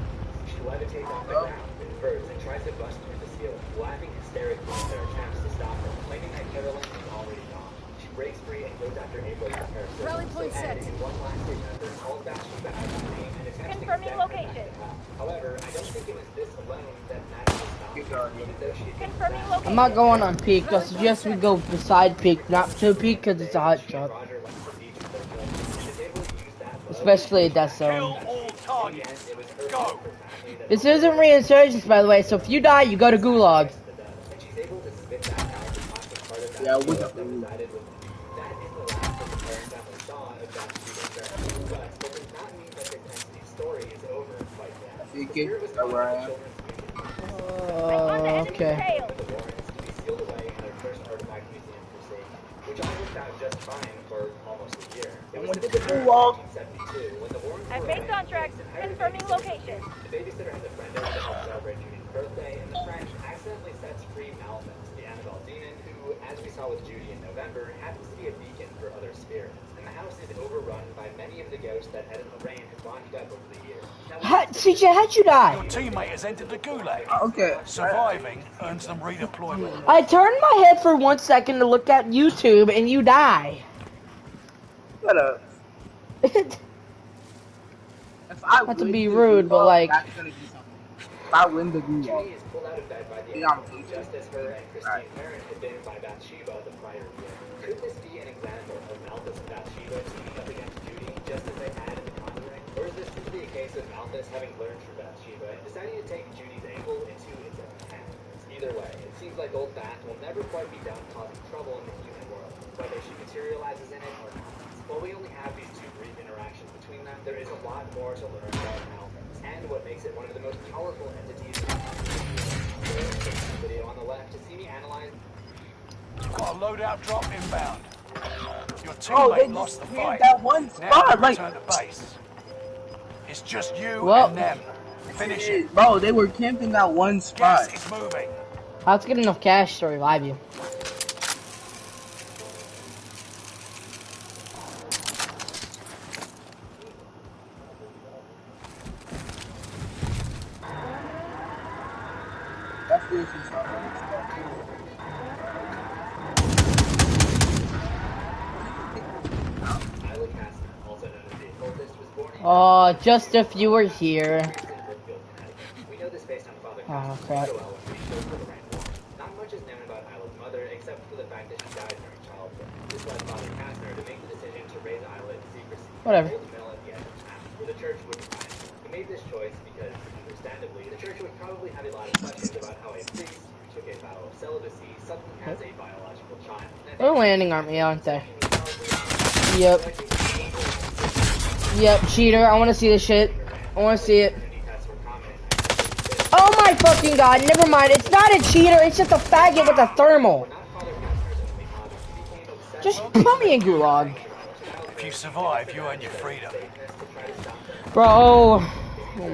[SPEAKER 7] She levitates off the ground, inverts, and tries to bust through the ceiling, laughing hysterically at their attempts to stop her, claiming that Carolyn is already gone. She breaks free and goes after April with her.
[SPEAKER 4] Rally point set.
[SPEAKER 7] In one last ditch effort, calls Bathsheba out by name and attempts
[SPEAKER 9] Confirming
[SPEAKER 7] to get
[SPEAKER 9] location.
[SPEAKER 7] However, I don't think it was this alone that mattered to stop her, even though she had
[SPEAKER 9] Confirming location.
[SPEAKER 2] I'm not going on peak. I suggest we go beside peak, not to peak, because it's a hot truck.
[SPEAKER 7] Roger went to the beach with their children. She was able to use that bow.
[SPEAKER 2] Especially at that
[SPEAKER 3] Kill
[SPEAKER 2] zone.
[SPEAKER 3] all targets. Go.
[SPEAKER 2] This isn't reinsurgence, by the way, so if you die, you go to Gulag.
[SPEAKER 7] And she's able to spit that out the toxic part of that
[SPEAKER 8] Yeah, with
[SPEAKER 7] that
[SPEAKER 8] the
[SPEAKER 7] resided with them. That is the last that the parents ever saw of that student. But that does not mean that the entity's story is over quite yet.
[SPEAKER 8] See, kid, is that where I am?
[SPEAKER 2] Okay.
[SPEAKER 7] The Warrens to be sealed away in their first artifact museum for safety, which all worked out just fine for almost a year. It was September 1972 when the Warrens
[SPEAKER 9] I've
[SPEAKER 7] were
[SPEAKER 9] made
[SPEAKER 7] away
[SPEAKER 9] contract.
[SPEAKER 7] on vacation.
[SPEAKER 9] Confirming location.
[SPEAKER 7] The babysitter has a friend over to help celebrate Judy's birthday, and the French accidentally sets free Malthus, the Annabelle demon, who, as we saw with Judy in November, happens to be a beacon for other spirits. And the house is overrun by many of the ghosts that Ed and Lorraine have launched up over the years.
[SPEAKER 2] CJ, how'd you die?
[SPEAKER 3] Your teammate has entered the gulag.
[SPEAKER 8] Okay.
[SPEAKER 3] Surviving earns them redeployment.
[SPEAKER 2] I turned my head for 1 second to look at YouTube, and you die.
[SPEAKER 8] Shut up. If I
[SPEAKER 2] Not to
[SPEAKER 8] win
[SPEAKER 2] be
[SPEAKER 8] the
[SPEAKER 2] rude, but
[SPEAKER 8] gulag,
[SPEAKER 2] like-
[SPEAKER 8] that's gonna be something. If I win the
[SPEAKER 7] Judy
[SPEAKER 8] gulag,
[SPEAKER 7] is pulled out of bed by the
[SPEAKER 8] Yeah, I'm
[SPEAKER 7] enemy, just as her and Christine Perrin had been by Bathsheba the prior year. Could this be an example of Malthus and Bathsheba teaming up against Judy, just as they had in The Conjuring? Or is this simply a case of Malthus having learned from Bathsheba and deciding to take Judy's ankle into its own hands? Either way, it seems like old Bath will never quite be done causing trouble in the human world, whether she materializes in it or not. While we only have these two brief interactions between them, there is a lot more to learn about Malthus, and what makes it one of the most powerful entities in the video on the left to see me analyze.
[SPEAKER 3] You've got a loadout drop inbound. Your
[SPEAKER 8] oh, they
[SPEAKER 3] teammate lost the
[SPEAKER 8] just
[SPEAKER 3] fight.
[SPEAKER 8] hit that one
[SPEAKER 3] Now
[SPEAKER 8] spot, like,
[SPEAKER 3] return to base. It's just you
[SPEAKER 2] Well-
[SPEAKER 3] and them. Finish it.
[SPEAKER 8] bro, they were camping that one spot.
[SPEAKER 3] Gas is moving.
[SPEAKER 2] How to get enough cash to revive you?
[SPEAKER 8] That's the issue, so
[SPEAKER 7] Isla Kastner, also known as the Occultist, was born in
[SPEAKER 2] Oh, just if you were here.
[SPEAKER 7] Brookfield, Connecticut. We know this based on Father
[SPEAKER 2] Oh,
[SPEAKER 7] Kastner's
[SPEAKER 2] crap.
[SPEAKER 7] photo album we showed for the Rand Warren. Not much is known about Isla's mother, except for the fact that she died during childbirth. This led Father Kastner to make the decision to raise Isla in secrecy.
[SPEAKER 2] Whatever.
[SPEAKER 7] In the mill at the edge of town, where the church wouldn't find her. He made this choice because, understandably, the church would probably have a lot of questions about how a priest who took a vow of celibacy suddenly has a biological child.
[SPEAKER 2] They're landing on me, aren't they? Yep. Yep, cheater. I want to see this shit. I want to see it. Oh my fucking god, never mind. It's not a cheater, it's just a faggot with a thermal. Just put me in gulag.
[SPEAKER 3] If you survive, you earn your freedom.
[SPEAKER 2] Bro. Oh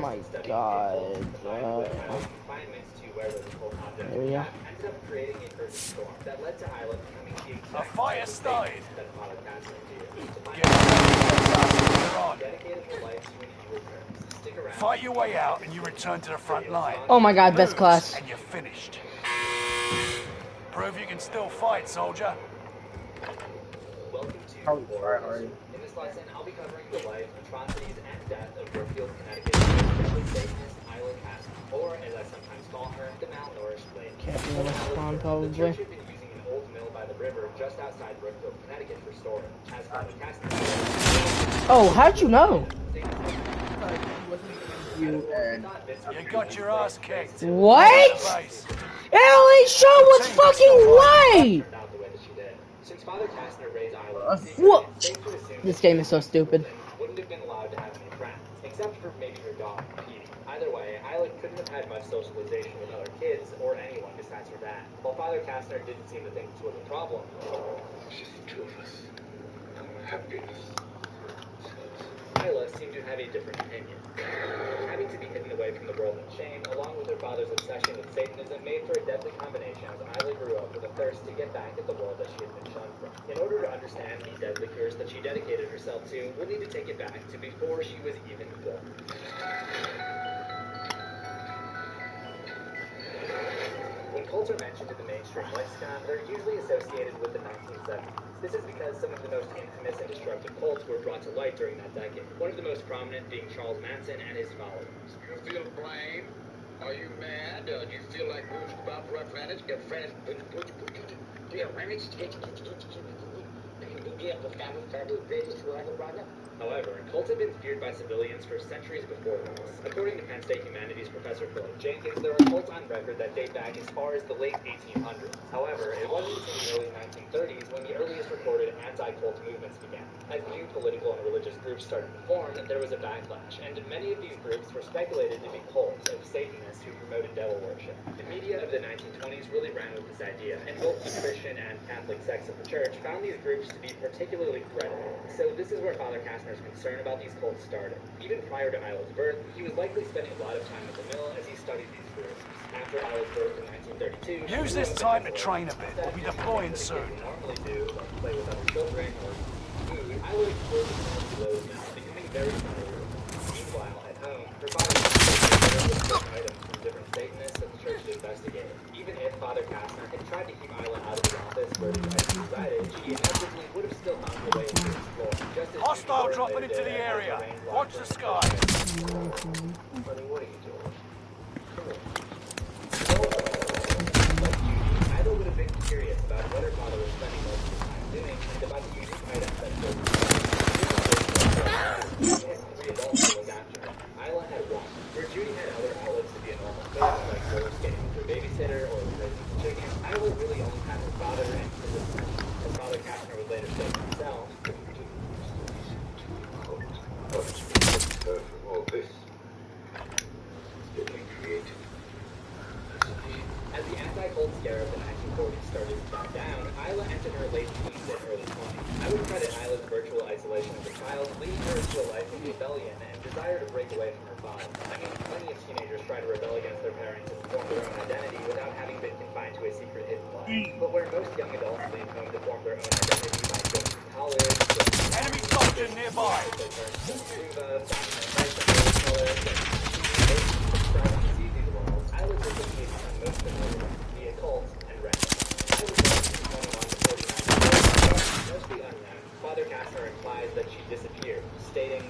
[SPEAKER 2] my god. There we go.
[SPEAKER 3] The fire started. Fight your way out and you return to the front line.
[SPEAKER 2] Oh my god, best
[SPEAKER 3] Lose,
[SPEAKER 2] class.
[SPEAKER 3] and you're finished. Prove you can still fight, soldier.
[SPEAKER 7] Welcome to
[SPEAKER 8] Probably
[SPEAKER 7] Warzone.
[SPEAKER 8] fine, right?
[SPEAKER 7] In this lesson, I'll be covering the life, atrocities, and death of Brookfield, Connecticut, especially Satanist Isla Kastner, or as I sometimes call her, the malnourished lady.
[SPEAKER 2] Can't be able to spawn,
[SPEAKER 7] The
[SPEAKER 2] probably.
[SPEAKER 7] church had been using an old mill by the river just outside Brookfield, Connecticut for storage. As Father Kastner
[SPEAKER 2] Oh, how'd you know?
[SPEAKER 8] You and
[SPEAKER 3] You got your ass kicked.
[SPEAKER 2] What?
[SPEAKER 3] Base.
[SPEAKER 2] Ellie show was fucking right!
[SPEAKER 7] turned out the way that she did. Since Father Kastner raised Isla in secret,
[SPEAKER 2] What?
[SPEAKER 7] it's safe to assume
[SPEAKER 2] This
[SPEAKER 7] that
[SPEAKER 2] game is so stupid.
[SPEAKER 7] wouldn't have been allowed to have any friends, except for maybe her dog, Petey. Either way, Isla couldn't have had much socialization with other kids or anyone besides her dad. While Father Kastner didn't seem to think this was a problem,
[SPEAKER 5] It's just the two of us. I'm happiness.
[SPEAKER 7] Isla seemed to have a different opinion. Having to be hidden away from the world in shame, along with her father's obsession with Satanism, made for a deadly combination as Isla grew up with a thirst to get back at the world that she had been shunned from. In order to understand the deadly curse that she dedicated herself to, we'll need to take it back to before she was even born. When cults are mentioned in the mainstream lexicon, they're usually associated with the 1970s. This is because some of the most infamous and destructive cults were brought to light during that decade. One of the most prominent being Charles Manson and his followers.
[SPEAKER 10] You feel blame? Are you mad? Do you feel like moving about the right planet? Get friends.
[SPEAKER 7] However, cults have been feared by civilians for centuries before this. According to Penn State Humanities professor Philip Jenkins, there are cults on record that date back as far as the late 1800s. However, it wasn't until the early 1930s when the earliest recorded anti-cult movements began. As new political and religious groups started to form, there was a backlash, and many of these groups were speculated to be cults of Satanists who promoted devil worship. The media of the 1920s really ran with this idea, and both the Christian and Catholic sects of the church found these groups to be particularly credible. So this is where Father Kastner's concern about these cults started. Even prior to Isla's birth, he was likely spending a lot of time at the mill as he studied these groups. After Isla's birth in 1932,
[SPEAKER 3] Use this time to train a bit. We'll be deploying soon.
[SPEAKER 7] Normally do, like play with other children or food, Isla explored the world below now, becoming very familiar. Meanwhile, at home, her father was items from different Satanists that the church had investigated. Even if Father Kastner had tried to keep Isla out of the office where the items resided, she inevitably would have still found her way into the explore.
[SPEAKER 3] Hostile dropping into the area. Watch the sky.
[SPEAKER 7] Buddy, what are you doing? Isla would have been curious about what her father was spending most of his time doing and about the unique items that filled the three adults to look after her. Isla had one, where Judy had other outlets to be a normal person, like roller skating with her babysitter or raising chickens. Isla really only had her father and his attention. As Father Kastner would later say to himself,
[SPEAKER 10] all this. Getting creative.
[SPEAKER 7] as the anti-cold scare of the 1940s started to die down, Isla entered her late teens and early 20s. I would credit Isla's virtual isolation as a child leading her into a life of rebellion and desire to break away from her father. I mean, plenty of teenagers try to rebel against their parents and form their own identity without having been confined to a secret hidden life. But where most young adults leave home to form their own identity by going to college,
[SPEAKER 3] Enemy soldier nearby.
[SPEAKER 7] Father Kastner implies that she disappeared, stating, in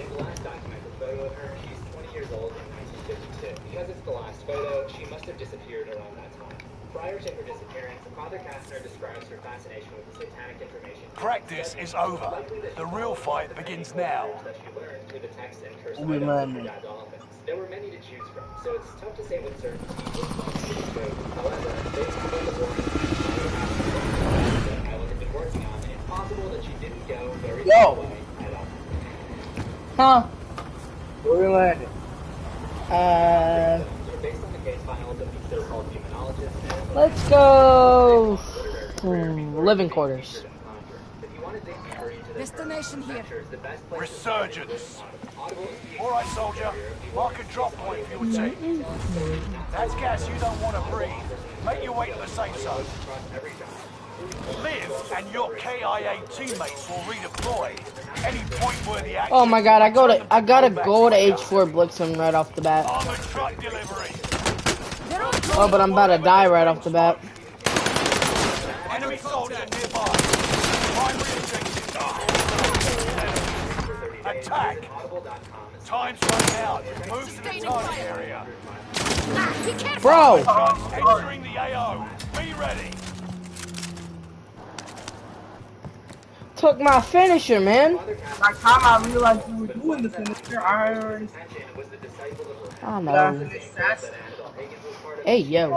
[SPEAKER 7] the last documented photo of her, she's 20 years old in 1952. Because it's the last photo, she must have disappeared around that time. Prior to her disappearance, Father Kastner describes her fascination with the satanic information.
[SPEAKER 3] Practice is over. The real fight begins now.
[SPEAKER 7] That she learned through the text and cursive
[SPEAKER 8] We
[SPEAKER 7] items
[SPEAKER 8] learn
[SPEAKER 7] of her
[SPEAKER 8] it.
[SPEAKER 7] dad's office. There were many to choose from, so it's tough to say with certainty which one she would choose. However, based on the boring that Isla had been working on, it's possible that she didn't go very far away at all.
[SPEAKER 2] Huh?
[SPEAKER 8] Where we landed?
[SPEAKER 7] Based on the case files of these so-called demonologists,
[SPEAKER 2] Let's go. Living quarters.
[SPEAKER 4] Destination here.
[SPEAKER 3] Resurgence. All right, soldier. Mark a drop point for your team. That's gas you don't want to breathe. Make your way to the safe zone. Live, and your KIA teammates will redeploy. Any point-worthy action.
[SPEAKER 2] Oh my god, I gotta go to H4 Blitzhim right off the bat.
[SPEAKER 3] Armored truck delivery.
[SPEAKER 2] Oh, but I'm about to die right off the bat.
[SPEAKER 3] Enemy soldier nearby. Primary objective. Attack. Time's running out. Move to the target area.
[SPEAKER 2] Bro!
[SPEAKER 3] Entering the AO. Be ready.
[SPEAKER 2] Took my finisher, man.
[SPEAKER 8] By the time I realized you were doing the finisher, I already
[SPEAKER 2] I know. Hey, yo.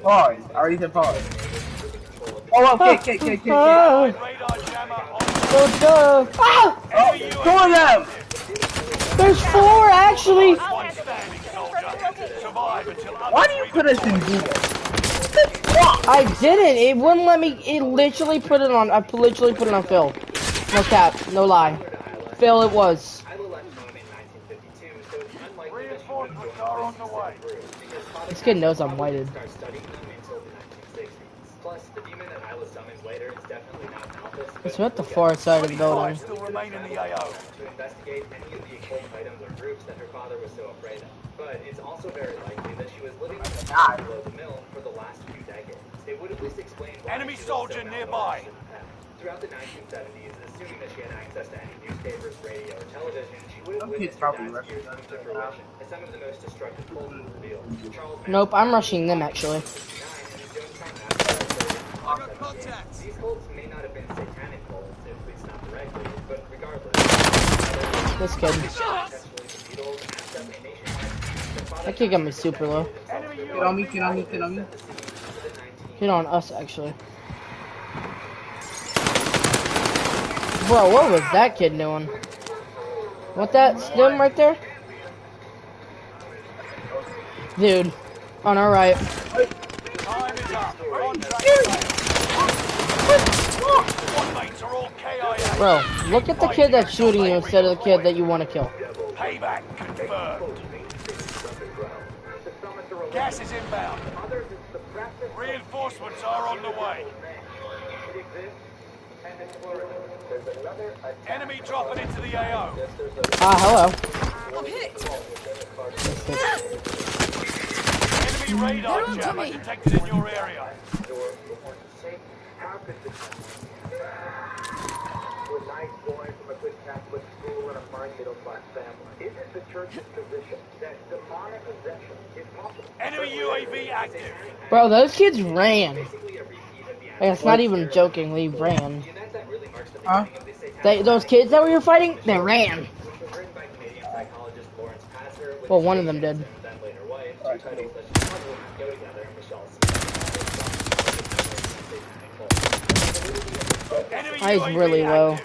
[SPEAKER 8] pause. I already said pause. Oh, okay.
[SPEAKER 2] Ah!
[SPEAKER 3] Radar jammer on.
[SPEAKER 2] Ah!
[SPEAKER 8] Two of them!
[SPEAKER 2] There's 4, actually.
[SPEAKER 3] One standing soldier. Survive until
[SPEAKER 8] Why do you put us in duel?
[SPEAKER 2] I didn't. It wouldn't let me. It literally put it on. I literally put it on Phil. No cap, no lie. Phil, it was.
[SPEAKER 7] Isla left home in 1952, so it's unlikely that she would have
[SPEAKER 3] Reinforcements
[SPEAKER 7] joined
[SPEAKER 3] are
[SPEAKER 7] the
[SPEAKER 3] on the way.
[SPEAKER 7] group, because Father
[SPEAKER 2] This kid knows
[SPEAKER 7] Castle
[SPEAKER 2] I'm
[SPEAKER 7] probably
[SPEAKER 2] whited.
[SPEAKER 7] didn't start studying them until the 1960s. Plus, the demon that Isla summons later is definitely not Malthus, but
[SPEAKER 2] It's at the
[SPEAKER 7] we'll get
[SPEAKER 2] far
[SPEAKER 7] to
[SPEAKER 2] side of the
[SPEAKER 3] 25
[SPEAKER 2] building.
[SPEAKER 3] still remain in the AO.
[SPEAKER 7] to investigate any of the occult items or groups that her father was so afraid of. But it's also very likely that she was living in the house below the mill for the last few decades. It would at least explain why
[SPEAKER 3] Enemy
[SPEAKER 7] she was so
[SPEAKER 3] soldier nearby.
[SPEAKER 7] malnourished in the past. Throughout the 1970s, assuming that she had access to any newspapers, radio, or television, she would have witnessed her dad's years come to fruition as some of the most destructive cults were revealed. Charles
[SPEAKER 2] Nope, I'm rushing them actually.
[SPEAKER 3] I got contacts.
[SPEAKER 7] These cults may not have been satanic cults, at least not directly, but regardless.
[SPEAKER 2] This kid. That kid got me super low.
[SPEAKER 8] Get on me, get on me, get on me.
[SPEAKER 2] Hit on us actually. Bro, what was that kid doing? What that stim right there? Dude, on our right.
[SPEAKER 3] Time is up. Mates are all KIA.
[SPEAKER 2] Bro, look at the kid that's shooting you instead of the kid that you want to kill.
[SPEAKER 3] Payback confirmed. Gas is inbound. Reinforcements are on the way. Enemy dropping into the AO.
[SPEAKER 2] Ah, hello.
[SPEAKER 4] I'm hit.
[SPEAKER 3] Enemy radar jammer detected in your area. Enemy UAV active.
[SPEAKER 2] Bro, those kids ran. Like, it's not even jokingly ran.
[SPEAKER 8] Huh?
[SPEAKER 2] Those kids that we were fighting, they ran. Well, one of them did. He's really low.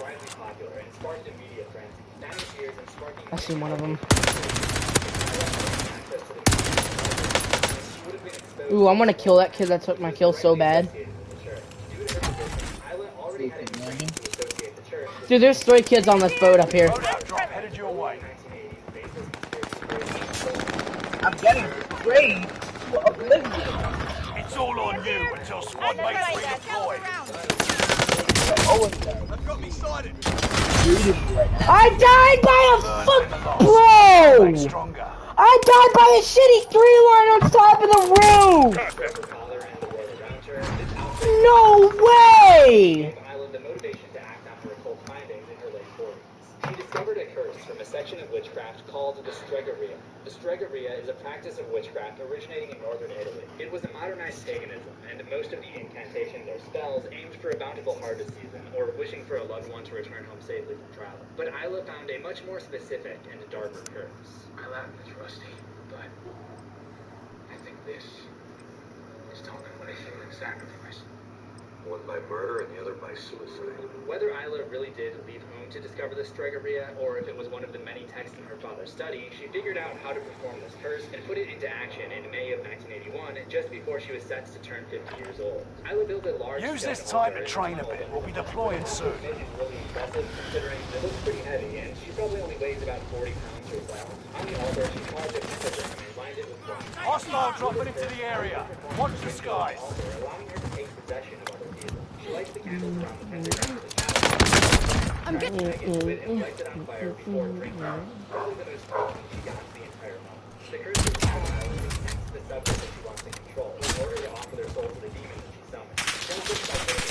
[SPEAKER 2] I see one of them. Ooh, I'm gonna kill that kid that took my kill so bad. Dude, there's 3 kids on this boat up here.
[SPEAKER 3] Headed your way.
[SPEAKER 8] I'm getting sprayed to oblivion.
[SPEAKER 3] It's all on you until squad mates redeploy.
[SPEAKER 8] I've
[SPEAKER 3] got me sighted.
[SPEAKER 2] I died by a bro! I died by a shitty 3-line on top of the roof! No way!
[SPEAKER 7] She discovered a curse from a section of witchcraft called the Stregoria. The Stregoria is a practice of witchcraft originating in northern Italy. It was a modernized paganism, and most of the incantations or spells aimed for a bountiful harvest season, or wishing for a loved one to return home safely from travel. But Isla found a much more specific and darker curse.
[SPEAKER 10] My Latin is rusty, but I think this is talking about a human sacrifice.
[SPEAKER 5] One by murder and the other by suicide.
[SPEAKER 7] Whether Isla really did leave home to discover the Stregoria, or if it was one of the many texts in her father's study, she figured out how to perform this curse and put it into action in May of 1981, just before she was set to turn 50 years old. Isla built a large...
[SPEAKER 3] Use this time to train a bit. We'll be deploying soon.
[SPEAKER 7] It's really impressive, considering it looks pretty heavy, and she probably only weighs about 40 pounds or so. On the altar, she carved a pentagram and lined it with bronze.
[SPEAKER 3] Hostile dropping into the area. Watch the skies.
[SPEAKER 7] Allowing her to take possession of other people. She lights the candles around the pentagram with a chalice.
[SPEAKER 4] I'm getting
[SPEAKER 7] And lights it on fire before drinking. Probably the most potent she got the entire month. The curse is now the subject that she wants to control in order to offer their soul to the demon that she summoned.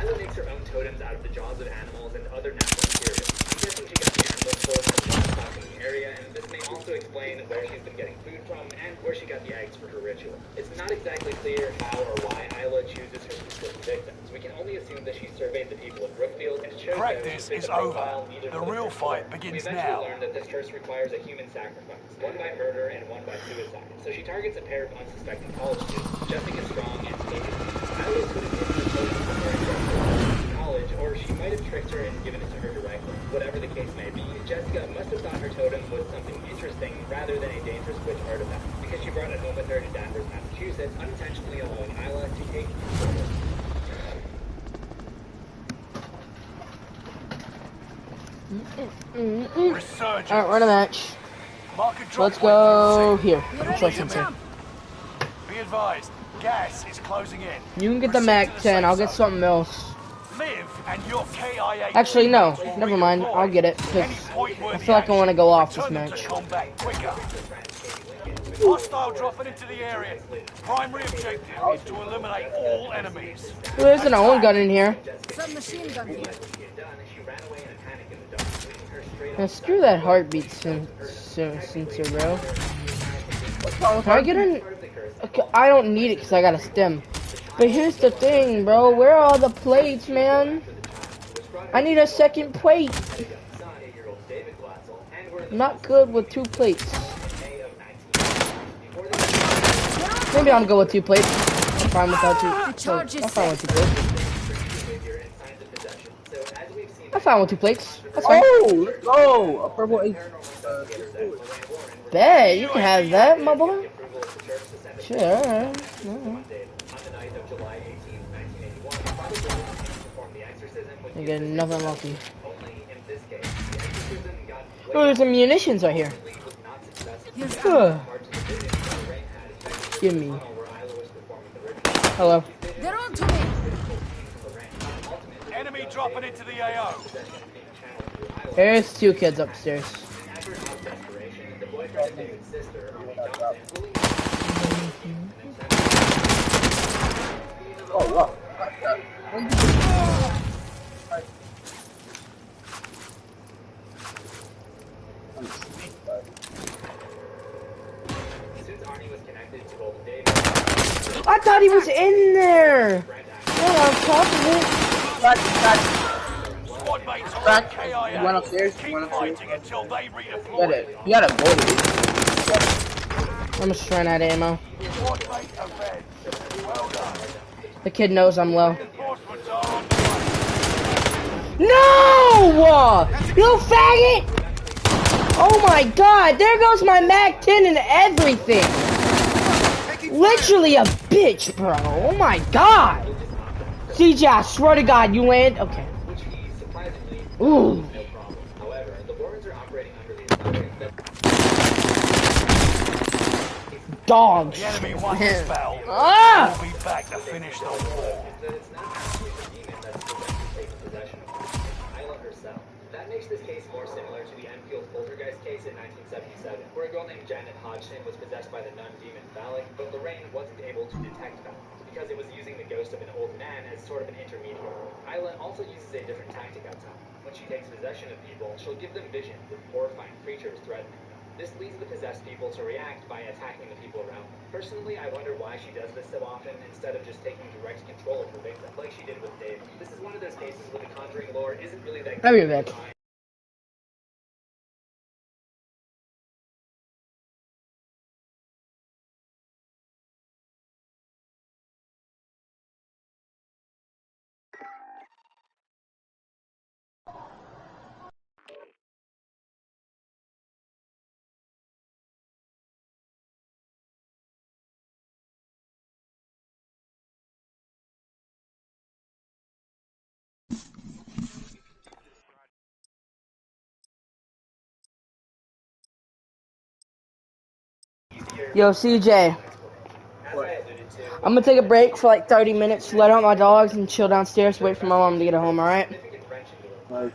[SPEAKER 7] Isla makes her own totems out of the jaws of animals and other natural materials. I'm guessing she got the animal source from the livestock in the area, and this may also explain where she's been getting food from and where she got the eggs for her ritual. It's not exactly clear how or why Isla chooses her specific victims. We can only assume that she surveyed the people of Brookfield and chose
[SPEAKER 3] Practice
[SPEAKER 7] them
[SPEAKER 3] is
[SPEAKER 7] to fit the
[SPEAKER 3] over.
[SPEAKER 7] profile needed
[SPEAKER 3] The
[SPEAKER 7] for
[SPEAKER 3] real
[SPEAKER 7] curse.
[SPEAKER 3] fight begins
[SPEAKER 7] We eventually
[SPEAKER 3] now.
[SPEAKER 7] learned that this curse requires a human sacrifice, one by murder and one by suicide. So she targets a pair of unsuspecting college students, Jessica Strong and Stacey. Isla could have given her totem to her in college, or she might have tricked her and given it to her directly. Whatever the case may be, Jessica must have thought her totem was something interesting rather than a dangerous witch artifact, because she brought it home with her to Danvers, Massachusetts, unintentionally allowing Isla to take control.
[SPEAKER 3] Resurgence.
[SPEAKER 2] Alright, run a match.
[SPEAKER 3] Mark a drop
[SPEAKER 2] Let's
[SPEAKER 3] point
[SPEAKER 2] go
[SPEAKER 3] for your
[SPEAKER 2] here.
[SPEAKER 4] You
[SPEAKER 3] team.
[SPEAKER 4] ready
[SPEAKER 3] Lead
[SPEAKER 4] to
[SPEAKER 3] 'em
[SPEAKER 2] Sensei.
[SPEAKER 3] in.
[SPEAKER 4] jump?
[SPEAKER 3] Be advised, gas is closing in.
[SPEAKER 2] You can get the
[SPEAKER 3] Proceed to
[SPEAKER 2] Mac 10.
[SPEAKER 3] safe
[SPEAKER 2] I'll get
[SPEAKER 3] zone.
[SPEAKER 2] something else.
[SPEAKER 3] Live and your KIA
[SPEAKER 2] Actually, no.
[SPEAKER 3] teammates will
[SPEAKER 2] Never mind.
[SPEAKER 3] redeploy.
[SPEAKER 2] I'll get it, because
[SPEAKER 3] Any point-worthy
[SPEAKER 2] I feel like I want to
[SPEAKER 3] action,
[SPEAKER 2] go off this
[SPEAKER 3] return them
[SPEAKER 2] match.
[SPEAKER 3] to combat quicker. Hostile dropping into the area. Primary objective is to eliminate all enemies.
[SPEAKER 2] Well, there's an own gun in here.
[SPEAKER 4] Submachine gun here.
[SPEAKER 2] Now, screw that heartbeat sensor, bro. Can I get in? Okay, I don't need it because I got a stem. But here's the thing, bro. Where are all the plates, man? I need a second plate. I'm not good with 2 plates. Maybe I'll go with 2 plates. I'm fine without 2. I'm fine with 2 plates. I'm fine with 2 plates. That's fine.
[SPEAKER 8] Oh, let's go. A purple H.
[SPEAKER 2] Bet you can have that, my boy. Sure. Alright. You get nothing lucky. Oh, there's some munitions right here. Give me. Hello.
[SPEAKER 4] They're on to me.
[SPEAKER 3] Enemy dropping into the AO.
[SPEAKER 2] There's 2 kids upstairs.
[SPEAKER 8] Oh, wow.
[SPEAKER 2] I thought he was in there. Yeah, on top of it.
[SPEAKER 3] Squad mates are
[SPEAKER 8] Back.
[SPEAKER 3] on KIA.
[SPEAKER 8] You went upstairs.
[SPEAKER 3] Keep
[SPEAKER 8] You went upstairs.
[SPEAKER 3] fighting until they
[SPEAKER 8] You
[SPEAKER 3] redeploy.
[SPEAKER 8] gotta go to it.
[SPEAKER 2] I'm just running out of ammo.
[SPEAKER 3] Squad mate event. Well done.
[SPEAKER 2] The kid knows I'm low.
[SPEAKER 3] Reinforcements are on the way.
[SPEAKER 2] No! You faggot! Oh my god, there goes my Mac 10 and everything! Literally a bitch, bro. Oh my god! CJ, I swear to god, you land. Okay. Ooh. Dogs.
[SPEAKER 3] The enemy won this battle.
[SPEAKER 2] Ah!
[SPEAKER 3] We'll be back to finish the war.
[SPEAKER 7] That makes this case more similar to the Enfield poltergeist case in 1977, where a girl named Janet Hodgson was possessed by the nun demon Phallic, but Lorraine wasn't able to detect Phallic because it was using the ghost of an old man as sort of an intermediary. Isla also uses a different tactic outside. When she takes possession of people, she'll give them visions of horrifying creatures threatening them. This leads the possessed people to react by attacking the people around them. Personally, I wonder why she does this so often instead of just taking direct control of her victim, like she did with Dave. This is one of those cases where the Conjuring lore isn't really that
[SPEAKER 2] I'll be back. Yo, CJ. I'm gonna take a break for like 30 minutes, let out my dogs, and chill downstairs, wait for my mom to get home, alright?
[SPEAKER 8] Like,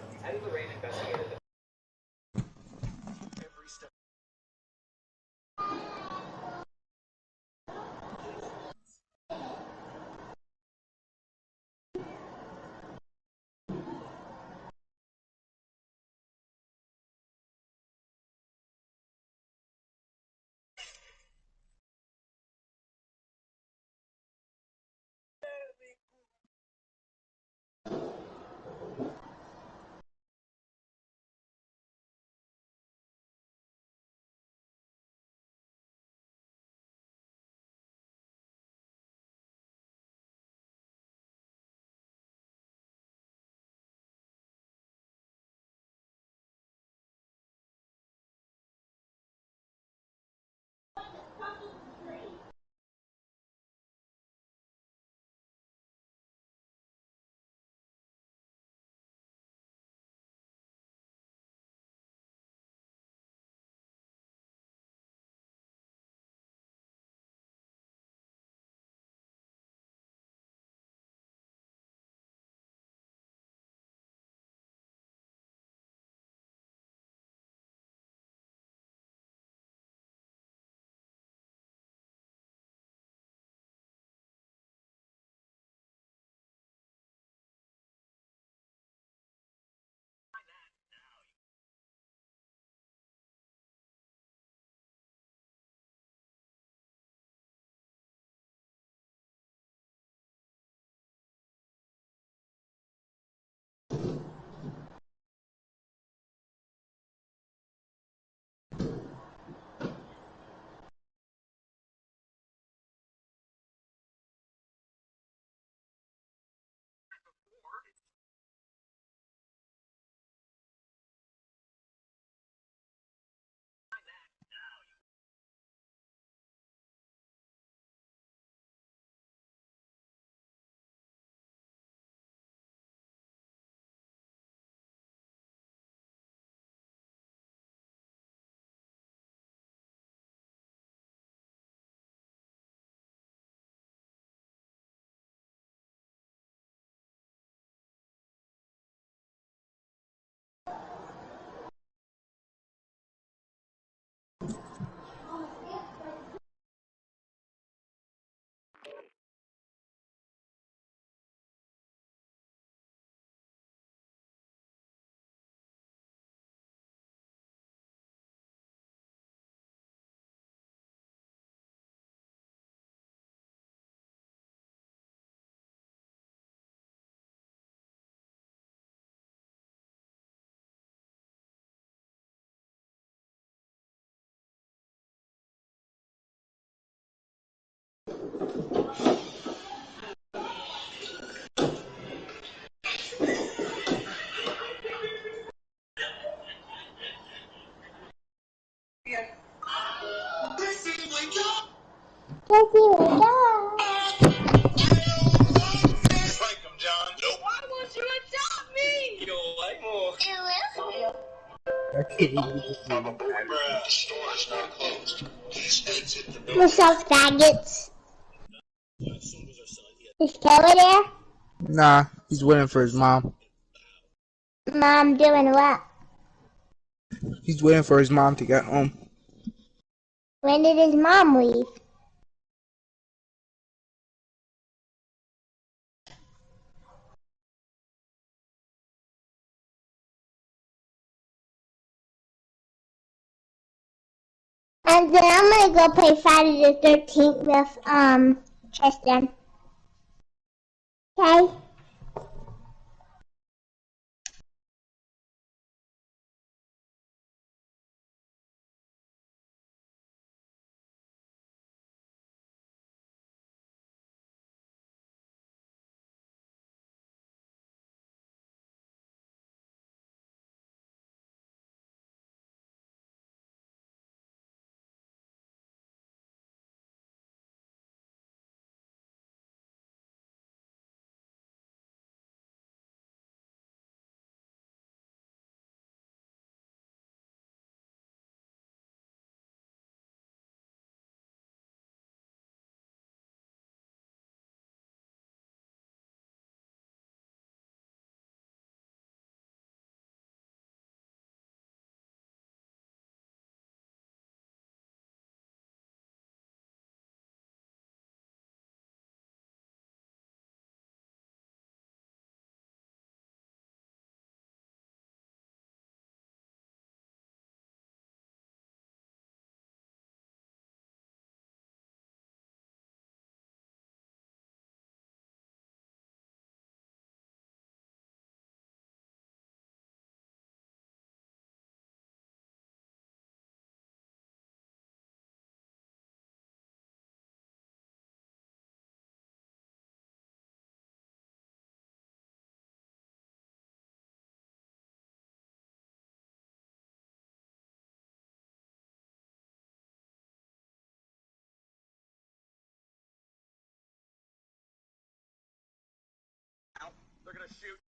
[SPEAKER 1] What's up, faggots? Is Taylor there?
[SPEAKER 8] Nah, he's waiting for his mom.
[SPEAKER 1] Mom doing what?
[SPEAKER 8] He's waiting for his mom to get home.
[SPEAKER 1] When did his mom leave? And then I'm gonna go play Friday the 13th with, Tristan. Okay?
[SPEAKER 3] They're gonna shoot.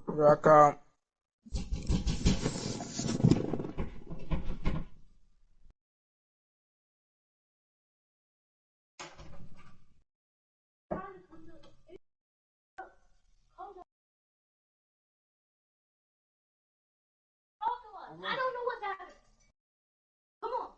[SPEAKER 8] Rock out.
[SPEAKER 9] I don't know what's happening. Come on.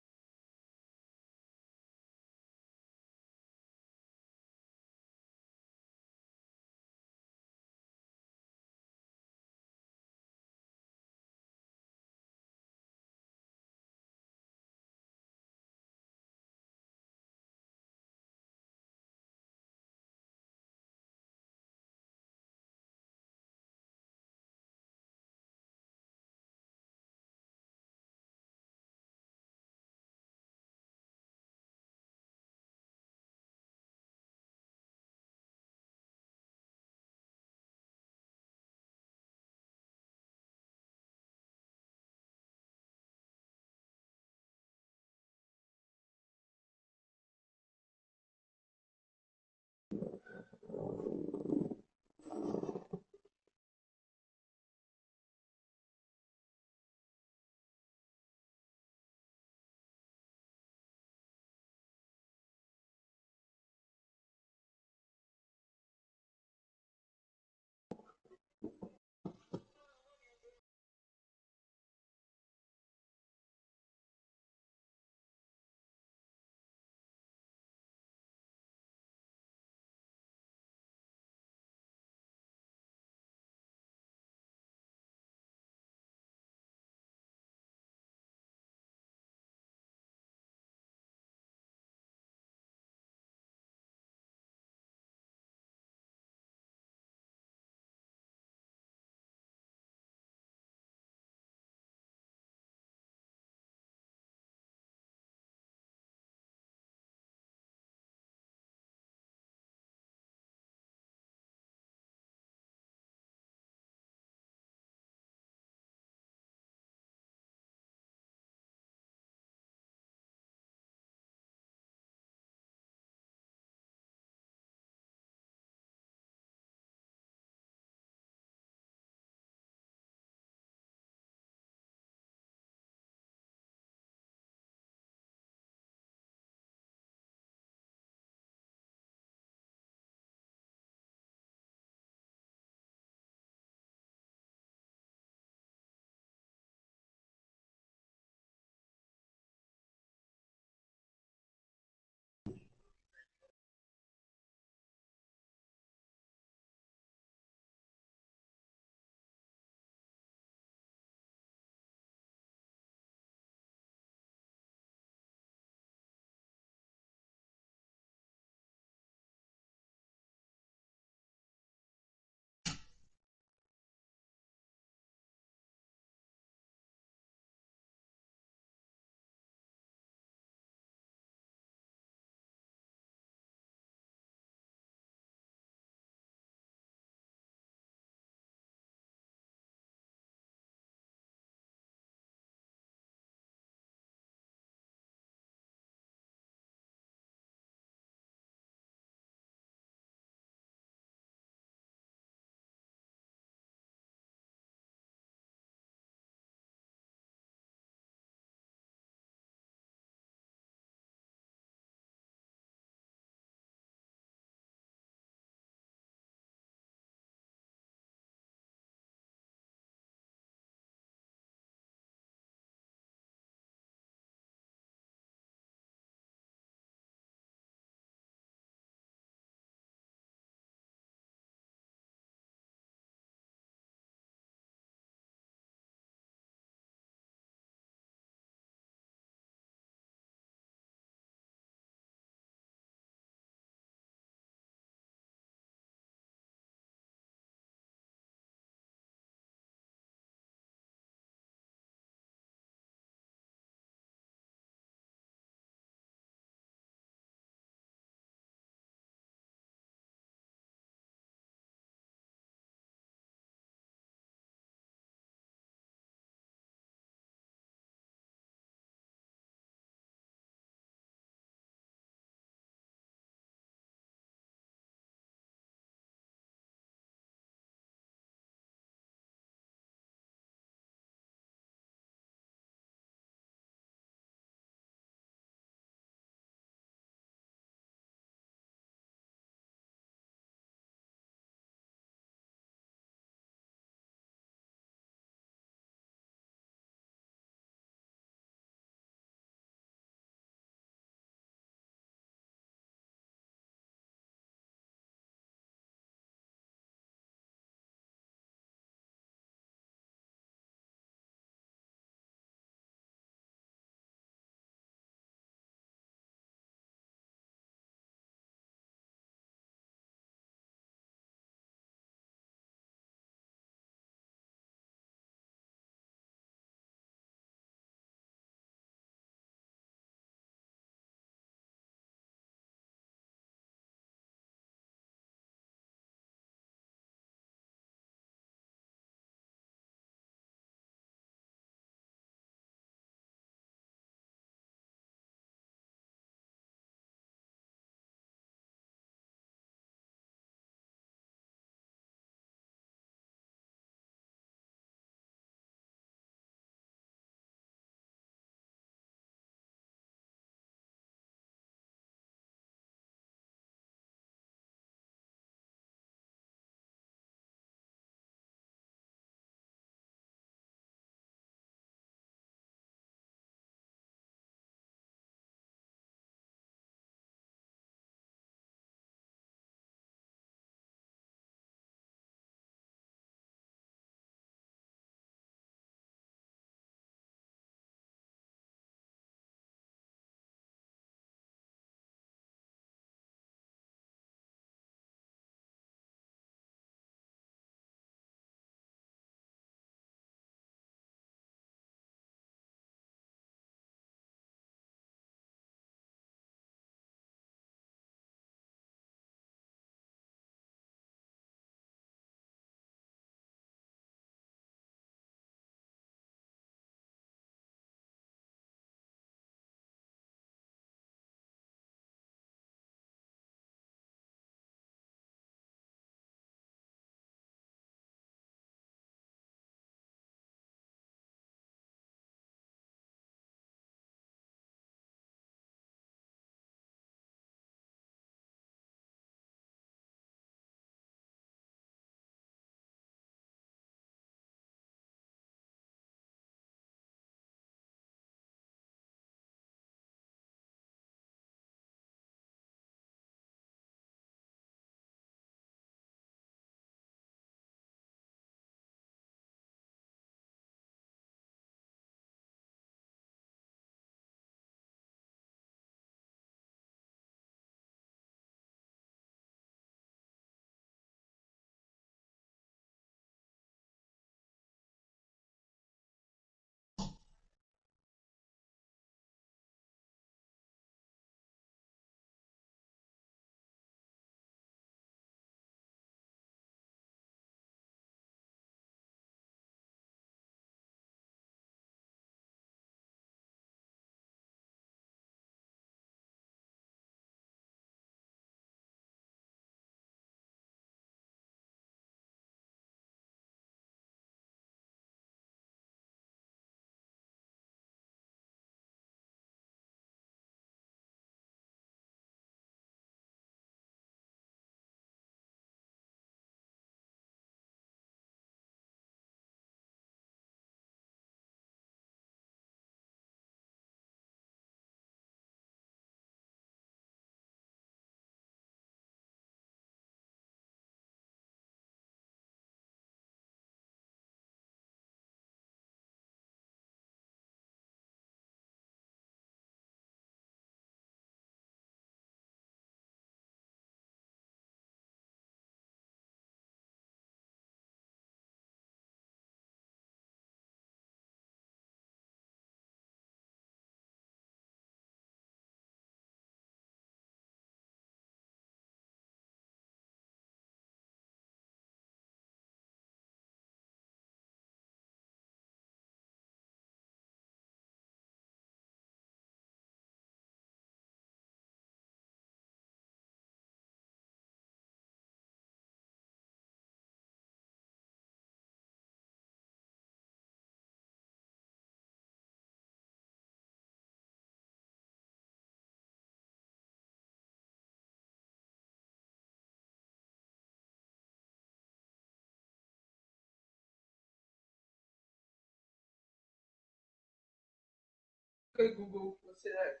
[SPEAKER 8] Okay, Google, what's that?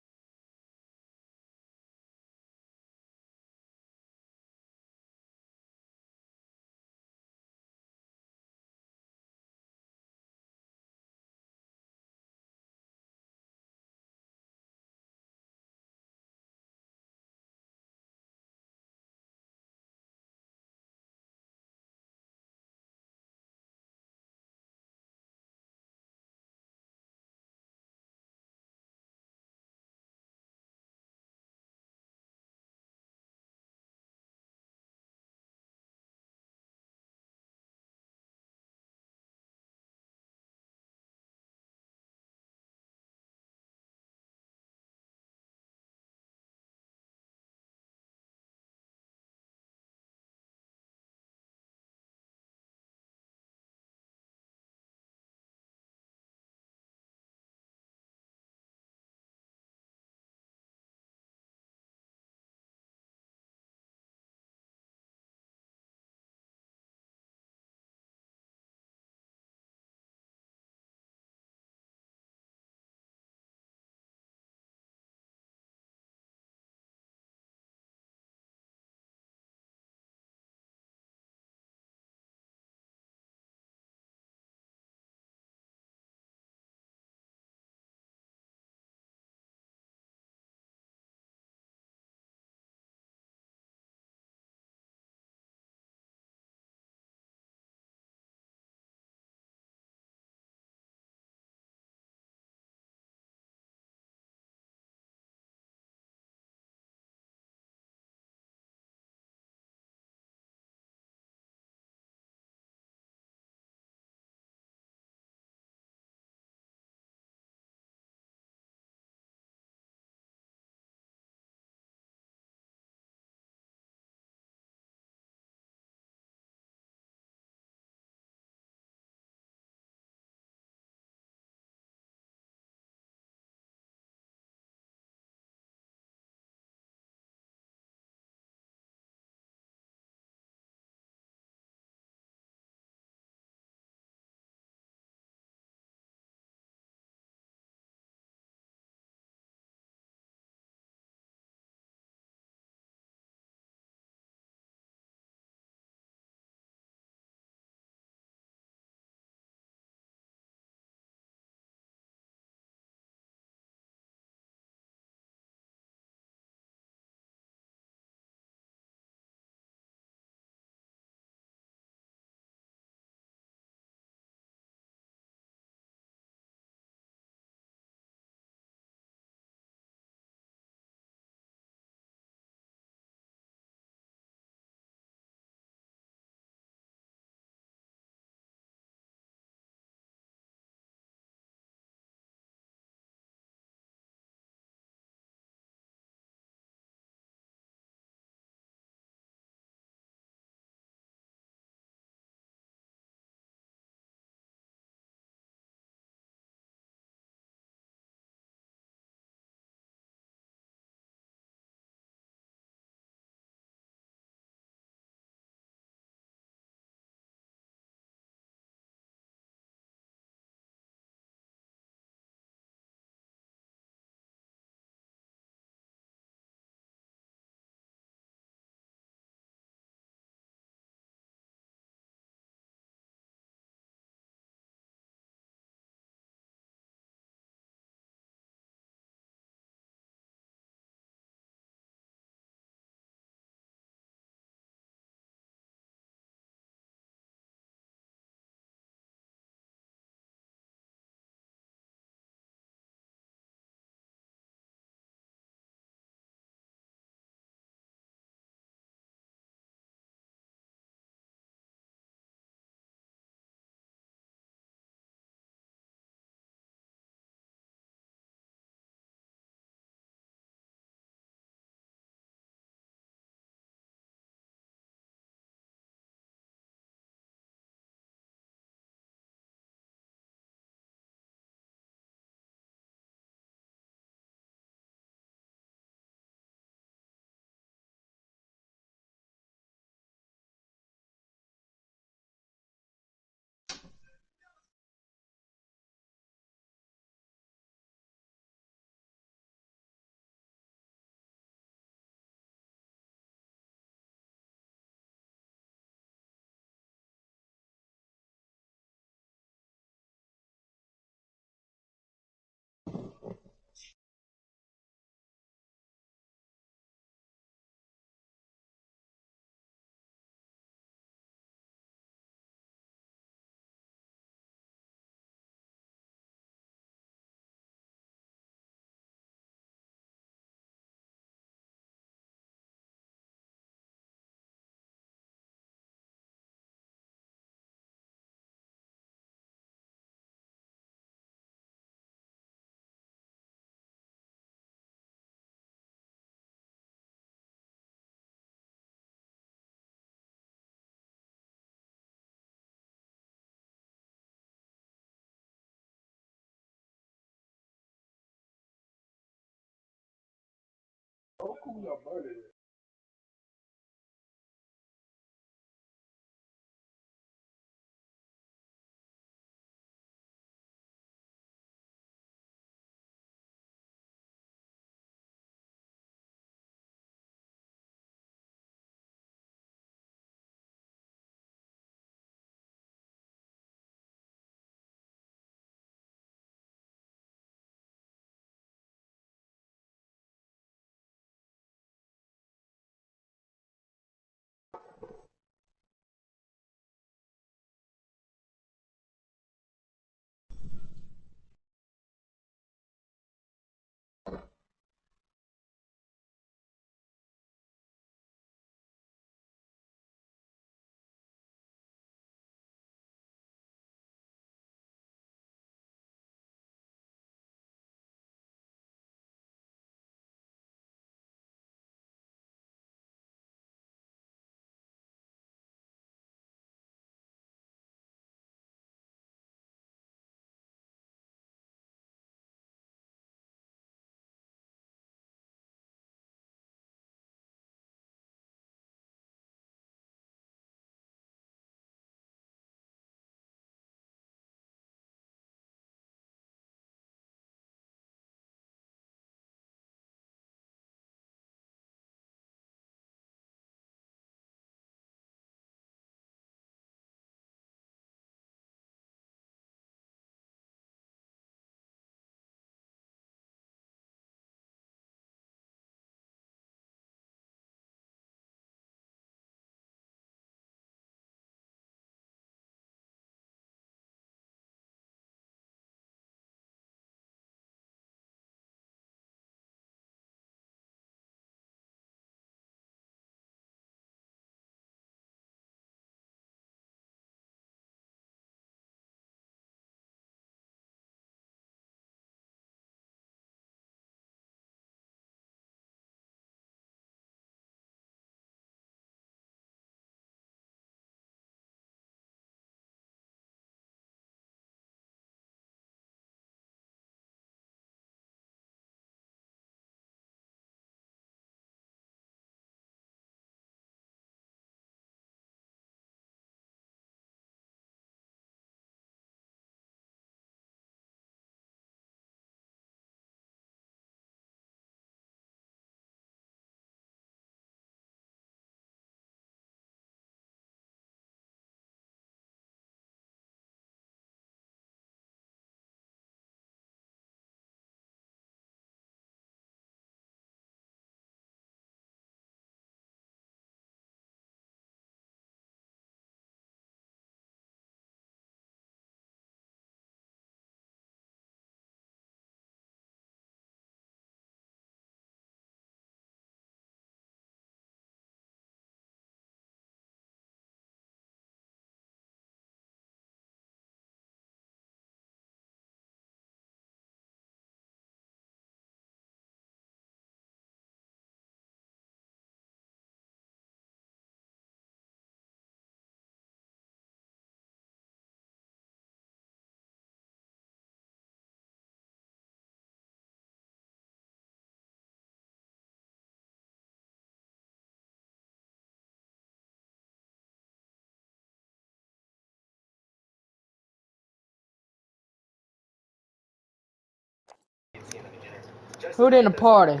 [SPEAKER 2] Who didn't party?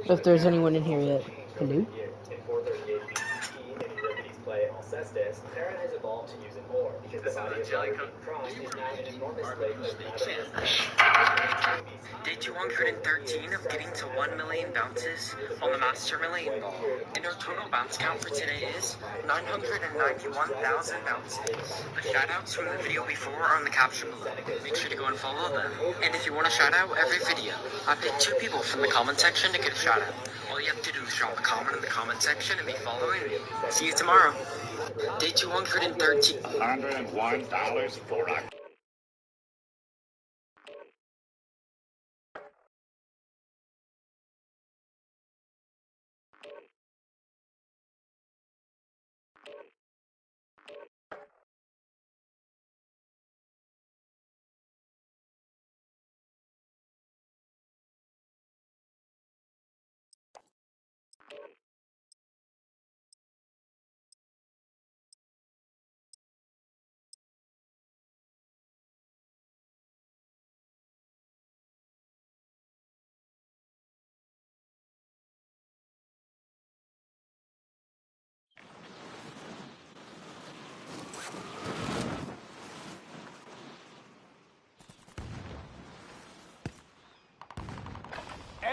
[SPEAKER 2] If there's anyone in here yet. Hello?
[SPEAKER 7] In 438 BC, in Euripides' play Alcestis, Hera has evolved to use an oar, because the body of water being crossed is now an enormous lake of matter.
[SPEAKER 11] Day 213 of getting to 1 million bounces on the Master Million Ball. And our total bounce count for today is 991,000 bounces. The shoutouts from the video before are in the caption below. Make sure to go and follow them. And if you want a shoutout every video, I picked 2 people from the comment section to get a shoutout. All you have to do is drop a comment in the comment section and be following me. See you tomorrow. Day 213.
[SPEAKER 10] $101 for a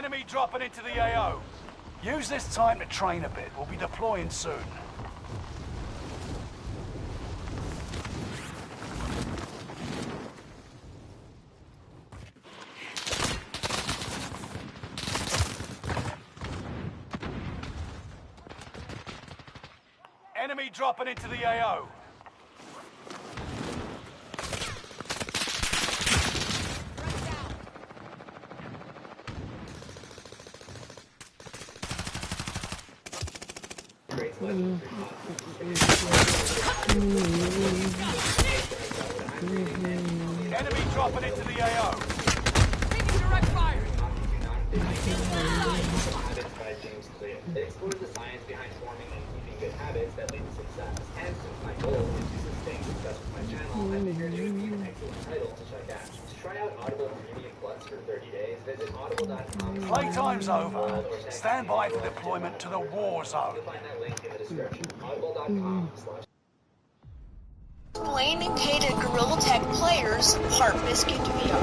[SPEAKER 3] Enemy dropping into the AO. Use this time to train a bit. We'll be deploying soon. Enemy dropping into the AO. Enemy dropping into the AO.
[SPEAKER 4] Taking direct fire.
[SPEAKER 7] It explores the science behind forming and keeping good habits that lead to success. And since my goal is to sustain success with my channel, I figured it would be an excellent title to check out. To try out Audible Premium Plus for 30 days, visit audible.com.
[SPEAKER 3] Playtime's over. Stand by for deployment to the war zone.
[SPEAKER 7] You'll find that link in the description. Audible.com/.
[SPEAKER 12] Hated Gorilla Tag players part Biscuit VR.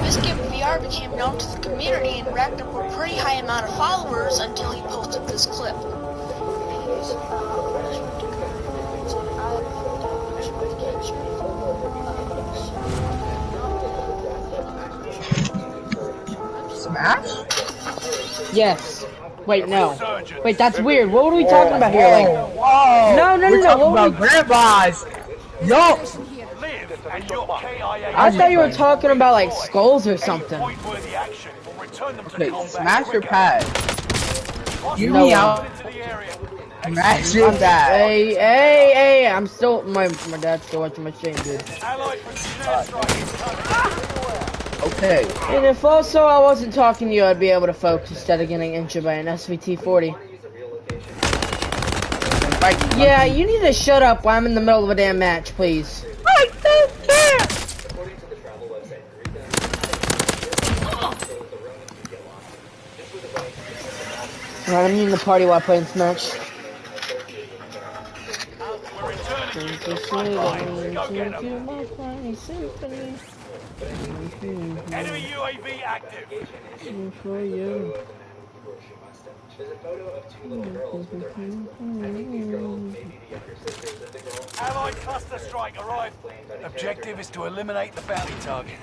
[SPEAKER 12] Biscuit VR became known to the community and racked up a pretty high amount of followers until he posted this clip.
[SPEAKER 8] Smash?
[SPEAKER 2] Yes. Wait, no. Wait, that's weird. What were we talking about here? Like,
[SPEAKER 8] whoa!
[SPEAKER 2] No.
[SPEAKER 8] We're talking about grandmas! Yo!
[SPEAKER 2] I thought you were talking about like skulls or something.
[SPEAKER 8] Okay, smash your pad. Hear me out. Smash your pad.
[SPEAKER 2] Hey, I'm still, my dad's still watching my stream, dude.
[SPEAKER 8] Okay.
[SPEAKER 2] And if also I wasn't talking to you, I'd be able to focus instead of getting injured by an SVT-40. Yeah, you need to shut up while I'm in the middle of a damn match, please.
[SPEAKER 8] I don't care!
[SPEAKER 2] Alright, I'm in the party while playing this match.
[SPEAKER 3] Enemy UAV active.
[SPEAKER 2] For you.
[SPEAKER 7] There's a photo of two little girls with their eyes closed. I think these girls may be the younger sisters of the girl.
[SPEAKER 3] Allied cluster strike arrived. Objective is to eliminate the bounty target.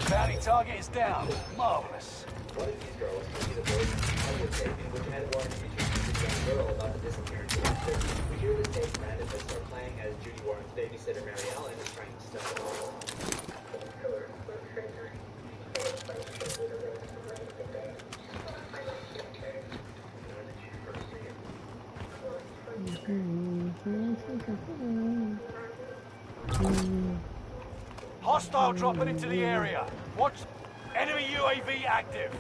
[SPEAKER 3] Bounty target is down. Marvelous.
[SPEAKER 7] One of these girls could be the voice of the tape in which Ed Warren features a young girl about the disappearance of her. We hear the tape randomly start playing as Judy Warren's babysitter Mary Ellen is trying to stop the wall.
[SPEAKER 3] Hostile dropping into the area. Watch. Enemy UAV active.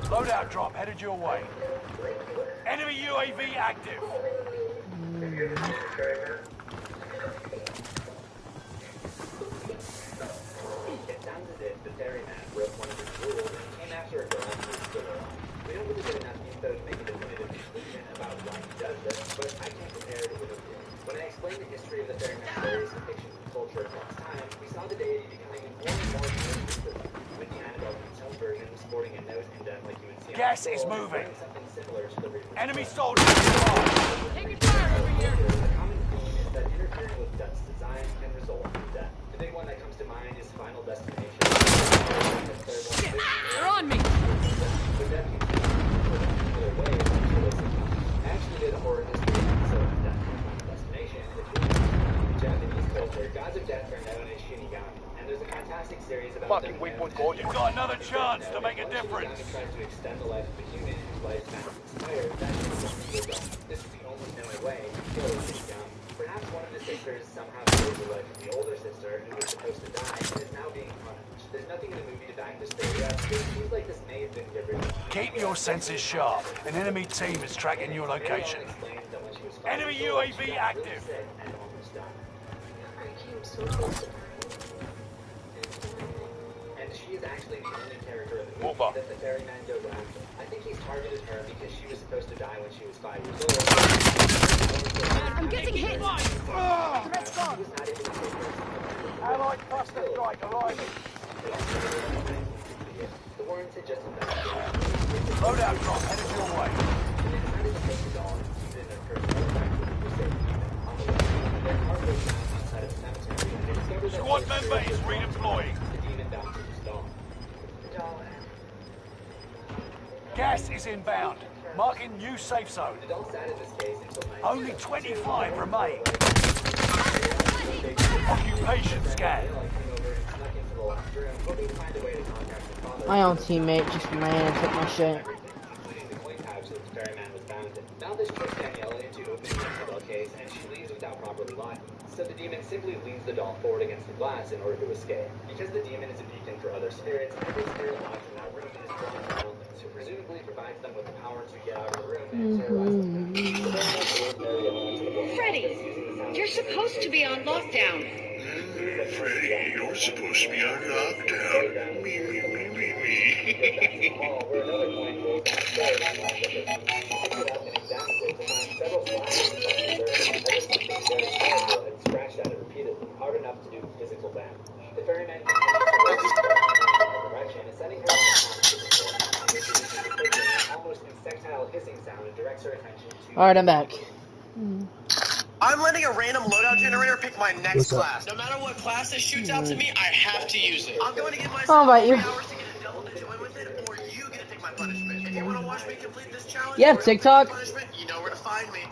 [SPEAKER 3] Loadout drop headed your way. Enemy UAV active.
[SPEAKER 7] It sounds as if the ferryman broke one of his rules and came after a girl who was still alive. We don't really get enough info to make a definitive conclusion about why he does this, but I can compare it with a theory. When I explained the history of the ferryman's various depictions of culture across time, we saw the deity becoming more and more universal, with the Annabelle in some version sporting a nose indent like you would see.
[SPEAKER 3] Gas is moving.
[SPEAKER 7] Something similar to the
[SPEAKER 3] Enemy soldiers.
[SPEAKER 4] Taking fire over here.
[SPEAKER 7] The common theme is that interfering with Death's design can result in death. The big one that comes to mind is Final Destination.
[SPEAKER 4] Shit, they're on me.
[SPEAKER 7] The death can be in a particular way I actually did a horror history episode on Death from Final Destination, which is in Japanese culture. Gods of death are known as Shinigami, and there's a fantastic series about them.
[SPEAKER 3] You've got another chance to make a difference.
[SPEAKER 7] Shinigami tries to extend the life of a human whose lifespan is expired. That is this is the only known way to kill a Shinigami. Perhaps one of the sisters somehow saved the life of the older sister who was supposed to die and is now being punished. There's nothing in the movie to back this theory up, but it seems like this may have been the original.
[SPEAKER 3] Keep your senses sharp. An enemy team is tracking your location. Enemy UAV active.
[SPEAKER 7] And she is actually the that the ferryman goes after. I think he's targeted her because she was supposed to die when she was 5 years old.
[SPEAKER 4] I'm getting hit!
[SPEAKER 3] Allied cluster strike arriving.
[SPEAKER 7] The warrants had just
[SPEAKER 3] Loadout drop headed your way. Squad member is redeploying. Gas is inbound. Marking new safe zone. Only 25 remain. Occupation scan.
[SPEAKER 2] My own teammate just ran and took my shit.
[SPEAKER 7] Now this tricks Danielle into opening the mobile case, and she leaves without properly locking. So the demon simply leans the doll forward against the glass in order to escape. Because the demon is a beacon for other spirits, every spirit locked in that room is drawn to them, so presumably provides them with the power to get out of the room and terrorize them.
[SPEAKER 12] Freddy, you're supposed to be on lockdown.
[SPEAKER 13] Freddy, you're supposed to be on lockdown. Me.
[SPEAKER 7] Scratched at it repeatedly, hard enough to do physical damage. The ferryman direction is sending her almost insectile hissing sound and directs her attention to.
[SPEAKER 2] Alright, I'm back.
[SPEAKER 14] I'm letting a random loadout generator pick my next class. No matter what class it shoots out to me, I have to use it. I'm going to give myself 3 hours to get a double-digit win with it, or you get to take my punishment. If you want to watch me complete this challenge,
[SPEAKER 2] You have TikTok?
[SPEAKER 14] You know where to find me.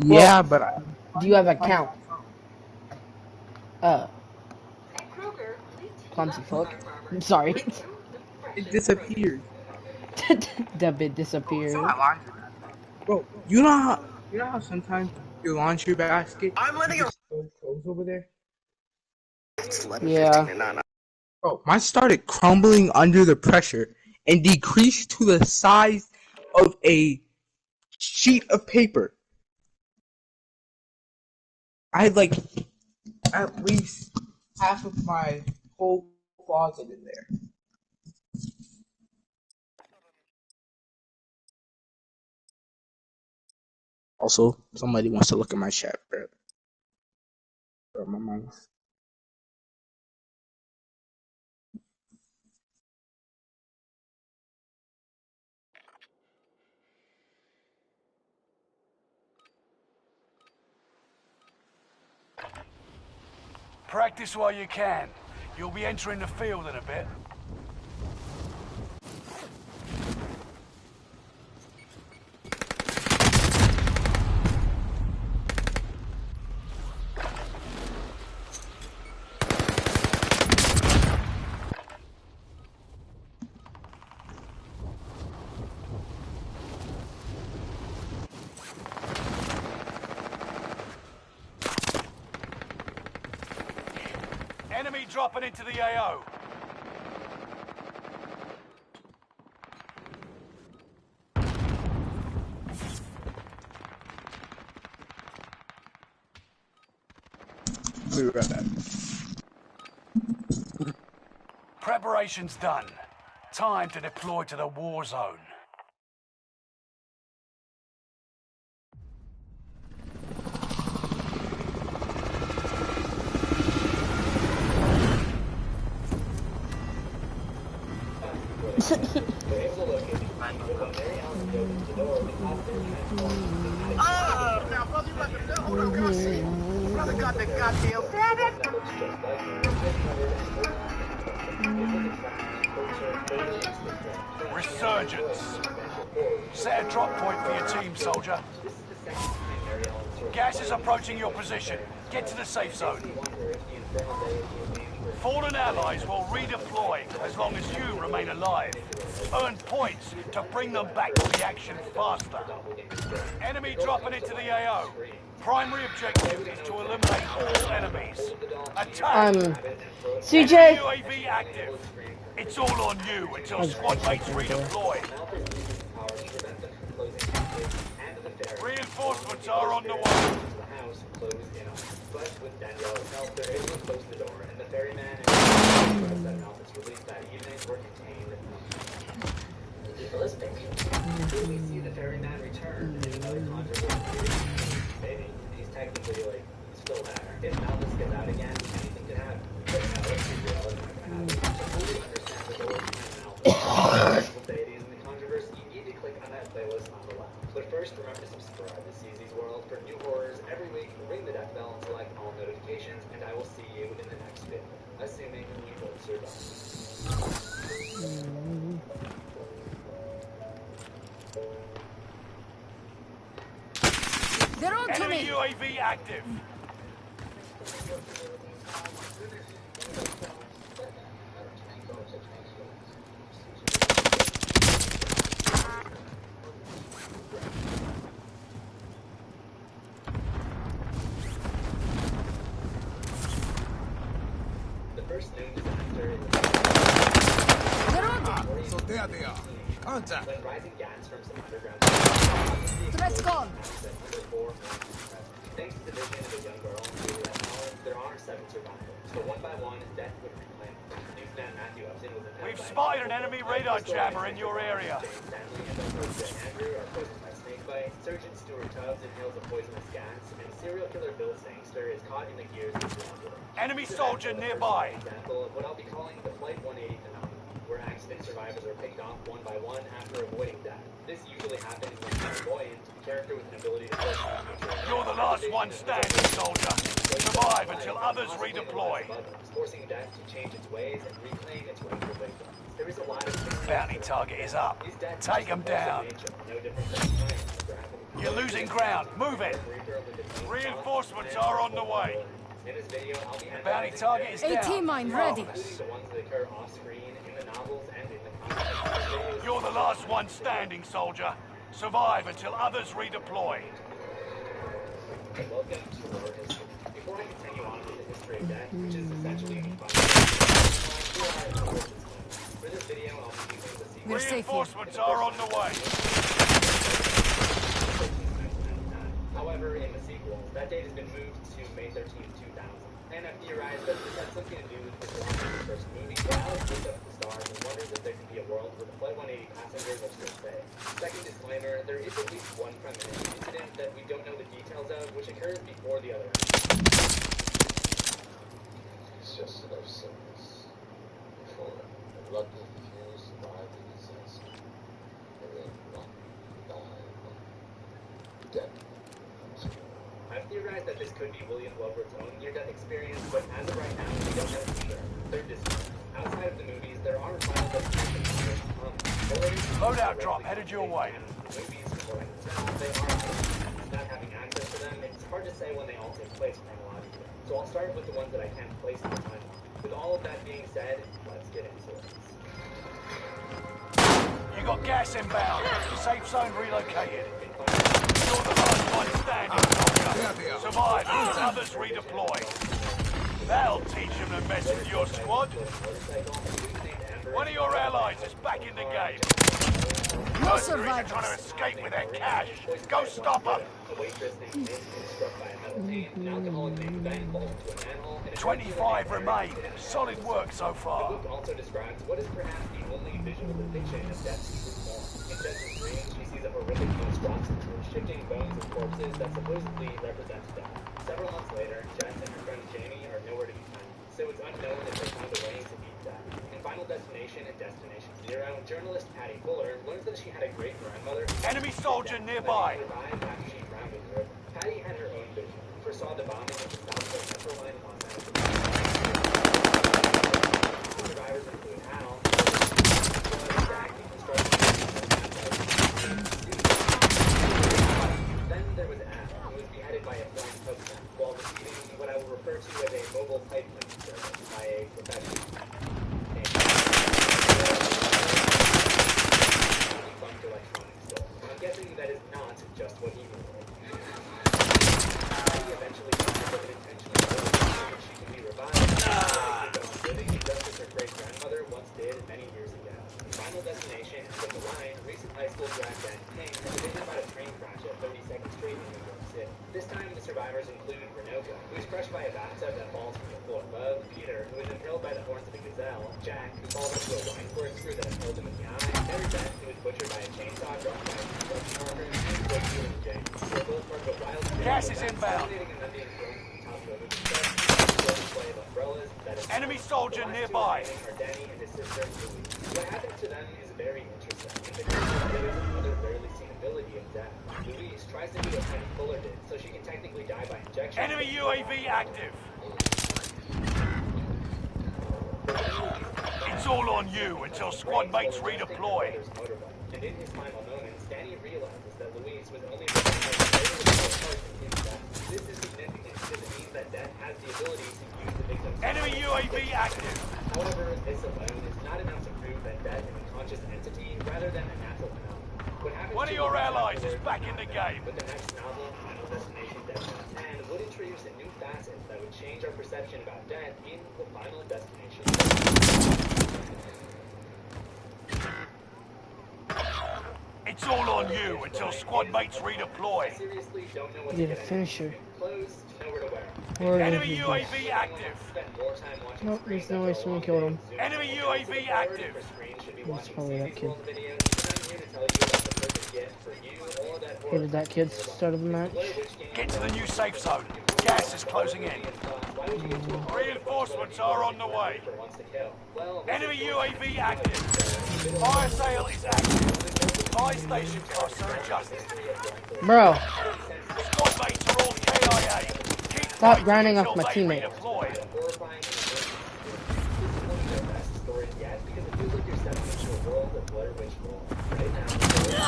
[SPEAKER 8] Yeah, but
[SPEAKER 2] do you have an account? Clumsy fuck. I'm sorry.
[SPEAKER 8] it disappeared.
[SPEAKER 2] The bit disappeared.
[SPEAKER 8] Bro, you know how sometimes your laundry basket just clothes over there?
[SPEAKER 2] Yeah.
[SPEAKER 8] Bro, mine started crumbling under the pressure and decreased to the size of a sheet of paper. I had like at least half of my whole closet in there. Also, somebody wants to look at my chat, bro. My mom.
[SPEAKER 3] Practice while you can. You'll be entering the field in a bit. Enemy dropping into the AO.
[SPEAKER 8] Be right back.
[SPEAKER 3] Preparation's done. Time to deploy to the war zone.
[SPEAKER 14] Now, brother, you got the bill. Hold on, girl. See? Brother got the goddamn rabbit.
[SPEAKER 3] Resurgence. Set a drop point for your team, soldier. Gas is approaching your position. Get to the safe zone. Fallen allies will redeploy as long as you remain alive. Earn points to bring them back to the action faster. Enemy dropping into the AO. Primary objective is to eliminate all enemies. Attack!
[SPEAKER 2] CJ!
[SPEAKER 3] UAV active. It's all on you until squad mates redeploy. Reinforcements are on the way.
[SPEAKER 7] With Danielle's help, they're able to close the door, and the ferryman and the office released that evening were contained. realistic. Could we see the ferryman return in another controversy? Maybe. He's technically, like, still there. If Malvis gets out again, anything can happen. But no, let's be real, it's not gonna happen. To fully understand the origin of Malvis, deities in the controversy, you need to click on that playlist on the left. But first, remember to subscribe to CZ's World for new horrors every week. Ring the death bell and select all notifications, and I will see you in the next video. Assuming we both survive.
[SPEAKER 4] They're on to
[SPEAKER 3] Enemy
[SPEAKER 4] me.
[SPEAKER 3] UAV active.
[SPEAKER 7] The first known disaster is
[SPEAKER 10] So there they are. Contact.
[SPEAKER 7] when rising gas from some underground.
[SPEAKER 4] Threat's gone.
[SPEAKER 7] Thanks to the vision of a young girl who left Collins, there are 7 survivors. So one by one, death would reclaim them. Newsman Matthew Upton was impelled
[SPEAKER 3] We've
[SPEAKER 7] by
[SPEAKER 3] spotted an enemy radar jammer in your area.
[SPEAKER 7] James Stanley and Dr. Andrew are poisoned by snakebite. Surgeon Stuart Tubbs inhales a poisonous gas, and serial killer Bill Sangster is caught in the gears of the ambulance.
[SPEAKER 3] Enemy soldier nearby.
[SPEAKER 7] Example of what I'll be calling the Flight 180 phenomenon, where accident survivors are picked off one by one after avoiding death. This usually happens when flamboyant, a character with an ability to push the future.
[SPEAKER 3] You're the last one standing, soldier. Survive until others redeploy.
[SPEAKER 7] Forcing death to change its ways and reclaim its rightful victims. There is a lot of
[SPEAKER 3] Bounty target is up. Take him down.
[SPEAKER 7] no different than science or gravity.
[SPEAKER 3] You're losing ground. Move it. Reinforcements are on the way.
[SPEAKER 7] In this video, I'll be
[SPEAKER 3] Bounty target is down.
[SPEAKER 4] AT mine ready.
[SPEAKER 7] including the ones that occur off screen in the novels and in the comics.
[SPEAKER 3] You're the last one standing, soldier. Survive until others redeploy.
[SPEAKER 7] Welcome to War History. Before I continue on with the history of death, which is essentially for this video, I'll be using the sequence.
[SPEAKER 4] We're safe here.
[SPEAKER 3] Reinforcements are on the way.
[SPEAKER 7] However, in the sequel, that date has been moved to May 13th, 2000. And I've theorized that this had something to do with the launch of the first movie, but Alex looked up at the stars and wonders if there could be a world where the Flight 180 passengers are still safe. Second disclaimer, there is at least one premonition incident that we don't know the details of, which occurs before the other accident.
[SPEAKER 10] It's just enough sickness for a lucky few survive the disaster. And then one die dead.
[SPEAKER 7] I've theorized that this could be William Wilbert's own near-death experience, but as of right now, we don't know for sure. Third disclaimer, outside of the movies, there are final destinations to come.
[SPEAKER 3] Loadout drop headed your way.
[SPEAKER 7] Movies, from what I can tell, they are not having access to them. It's hard to say when they all take place chronologically. So I'll start with the ones that I can place in the timeline. With all of that being said, let's get into it.
[SPEAKER 3] You got gas inbound. Safe zone relocated. You're the last one standing, soldier. Survive until others redeploy. That'll teach them to mess with your squad. One of your allies is back in the game.
[SPEAKER 4] No
[SPEAKER 3] Mercenaries are
[SPEAKER 4] survivors.
[SPEAKER 3] trying to escape with their cash. Go stop them.
[SPEAKER 7] A waitress named Miss is struck by a metal chain. An alcoholic named Ben falls into a manhole. And
[SPEAKER 3] 25 remain. Solid work so
[SPEAKER 7] The
[SPEAKER 3] far.
[SPEAKER 7] book also describes what is perhaps the only visual depiction of death's true form. In Jess's dream, she sees a horrific monstrosity with shifting bones and corpses that supposedly represent death. Several months later, Jess and her friend Jamie are nowhere to be found, so it's unknown if they found a way to beat death. In Final Destination and Destination Zero, journalist Patty Fuller learns that she had a great-grandmother.
[SPEAKER 3] Enemy soldier nearby.
[SPEAKER 7] Survived after she drowned in the river. Patty had her own vision. Foresaw the bombing of the Southwest Metro Line in Los Angeles. Survivors include Hal, then there was Al, who was beheaded by a flying postman while receiving what I will refer to as a mobile pipe cleaning service by a professional. Defunct electronics store. I'm guessing that is not just what he needed. Patty eventually finds that an intentional murder that she can be revived. Living just as her great-grandmother once did many years ago. Final Destination ends with the line, recent high school grad Ben King has a vision about a train crash at 32nd Street in New York City. This time, the survivors include Renoka, who is crushed by a bathtub that falls from the floor above, Peter, who is impaled by the horns of a gazelle, Jack, who falls into a line corkscrew that held him in the eye, Mary Beth, who was butchered by a chainsaw dropped by a construction worker, and Blake and James, who are both part of a wild
[SPEAKER 3] Gas is inbound. Enemy soldier nearby.
[SPEAKER 7] What happens to them is very interesting. There is another rarely seen ability of death. Louise tries to do what Penny Fuller did, so she can technically die by injection.
[SPEAKER 3] Enemy UAV active. It's all on you until squad mates redeploy.
[SPEAKER 7] And in his final moments, Danny realizes that Louise was only This is significant because it means that Death has the ability to use the victim's
[SPEAKER 3] enemy UAV active.
[SPEAKER 7] However, this alone is not enough to prove that Death is a conscious entity rather than a natural phenomenon.
[SPEAKER 3] One of your allies is back in the game.
[SPEAKER 7] With the next novel, Final Destination Death Count 10 would introduce a new facet that would change our perception about death in the Final Destination.
[SPEAKER 3] It's all on you until squad mates redeploy.
[SPEAKER 7] Seriously, don't know what
[SPEAKER 2] Get a finisher.
[SPEAKER 7] Clothes, nowhere to wear.
[SPEAKER 2] Where
[SPEAKER 3] Enemy UAV active.
[SPEAKER 2] Nope, there's no way someone killed him.
[SPEAKER 3] Enemy UAV active.
[SPEAKER 2] That's probably that kid. Hated that kid start of the match.
[SPEAKER 3] Get to the new safe zone. Gas is closing in. Reinforcements are on the way. Enemy UAV active. Fire sale is active. Fire station costs are adjusted.
[SPEAKER 2] Bro.
[SPEAKER 3] Squad mates are all KIA.
[SPEAKER 2] Stop grinding off my teammate.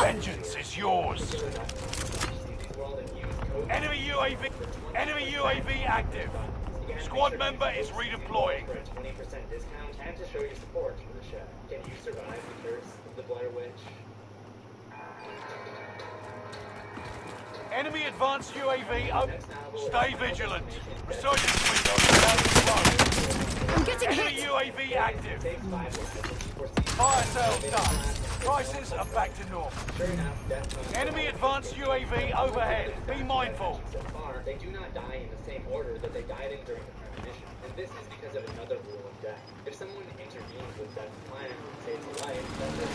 [SPEAKER 3] Vengeance is yours. Enemy UAV active. Squad member is redeploying.
[SPEAKER 7] 20% discount and to show your support for the show. Can you survive the curse of the Blair Witch?
[SPEAKER 3] Enemy advanced UAV up. Stay vigilant. Resurgence window down the road.
[SPEAKER 4] I'm getting
[SPEAKER 3] Enemy
[SPEAKER 4] hit.
[SPEAKER 3] UAV active. Fire sales done. Prices are back to normal. Enemy advanced UAV overhead. Be mindful.
[SPEAKER 7] So far, they do not die in the same order that they died in during the premonition. And this is because of another rule of death. If someone intervenes with Death's plan and saves a life, then the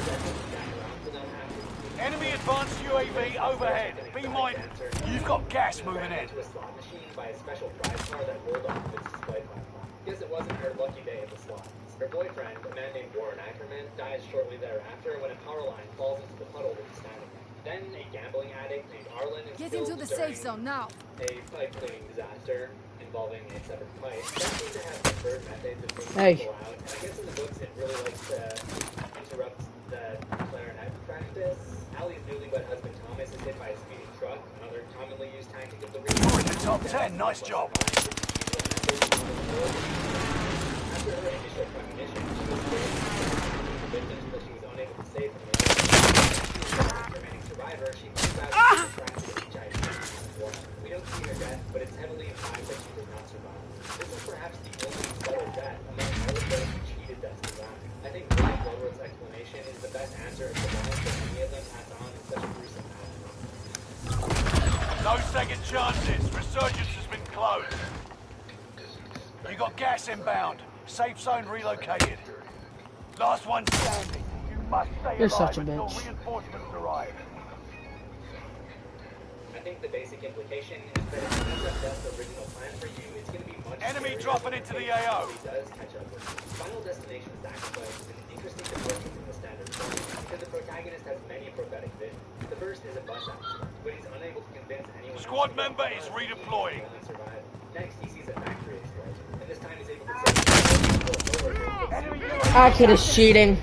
[SPEAKER 7] death doesn't back around for them after.
[SPEAKER 3] Enemy advanced UAV overhead. Be mindful. You've got gas moving in.
[SPEAKER 7] To a slot machine by a special prize car that rolled off its display platform. Guess it wasn't her lucky day at the slots. Her boyfriend, a man named Warren Ackerman, dies shortly thereafter when a power line falls into the puddle that he's standing in. Then a gambling addict named Arlen is
[SPEAKER 4] Get
[SPEAKER 7] killed
[SPEAKER 4] into the
[SPEAKER 7] during
[SPEAKER 4] safe zone now.
[SPEAKER 7] a pipe cleaning disaster involving a severed pipe. That seems to have preferred methods of taking
[SPEAKER 2] Hey.
[SPEAKER 7] people out. And I guess in the books it really likes to interrupt the clarinet practice. Allie's newlywed husband Thomas is hit by a speeding truck, another commonly used tactic of the
[SPEAKER 3] You're in the top 10. Nice job.
[SPEAKER 7] After her initial premonition, she was very the victims that she was unable to save from the remaining survivor. She flew back to the track with HIV. We don't see her death, but it's heavily implied that she did not survive. This is perhaps the only subtle death among all of those who cheated Death's design. I think William Bloodworth's explanation is the best answer as to why so many of them passed on in such a gruesome manner.
[SPEAKER 3] No second chances. Resurgence has been closed. You got gas inbound. Safe zone relocated. Last one standing. You must stay
[SPEAKER 2] You're
[SPEAKER 3] alive
[SPEAKER 2] such a
[SPEAKER 3] until
[SPEAKER 2] bitch.
[SPEAKER 3] reinforcements arrive.
[SPEAKER 7] I think the basic implication is that if you mess up Death's original plan for you, it's going to be much
[SPEAKER 3] Enemy
[SPEAKER 7] scarier
[SPEAKER 3] dropping
[SPEAKER 7] than
[SPEAKER 3] into
[SPEAKER 7] it
[SPEAKER 3] the
[SPEAKER 7] takes
[SPEAKER 3] AO.
[SPEAKER 7] when he does catch up with you. Final Destination Sacrifice is an interesting departure from the standard formula because the protagonist has many prophetic visions. The first is a bus accident, but he's unable to convince anyone else
[SPEAKER 3] Squad
[SPEAKER 7] to get
[SPEAKER 3] member
[SPEAKER 7] on the
[SPEAKER 3] is
[SPEAKER 7] bus.
[SPEAKER 3] redeploying.
[SPEAKER 7] He only survived. Next, he sees a factory explosion, and this time he's able to save the
[SPEAKER 2] That kid is cheating.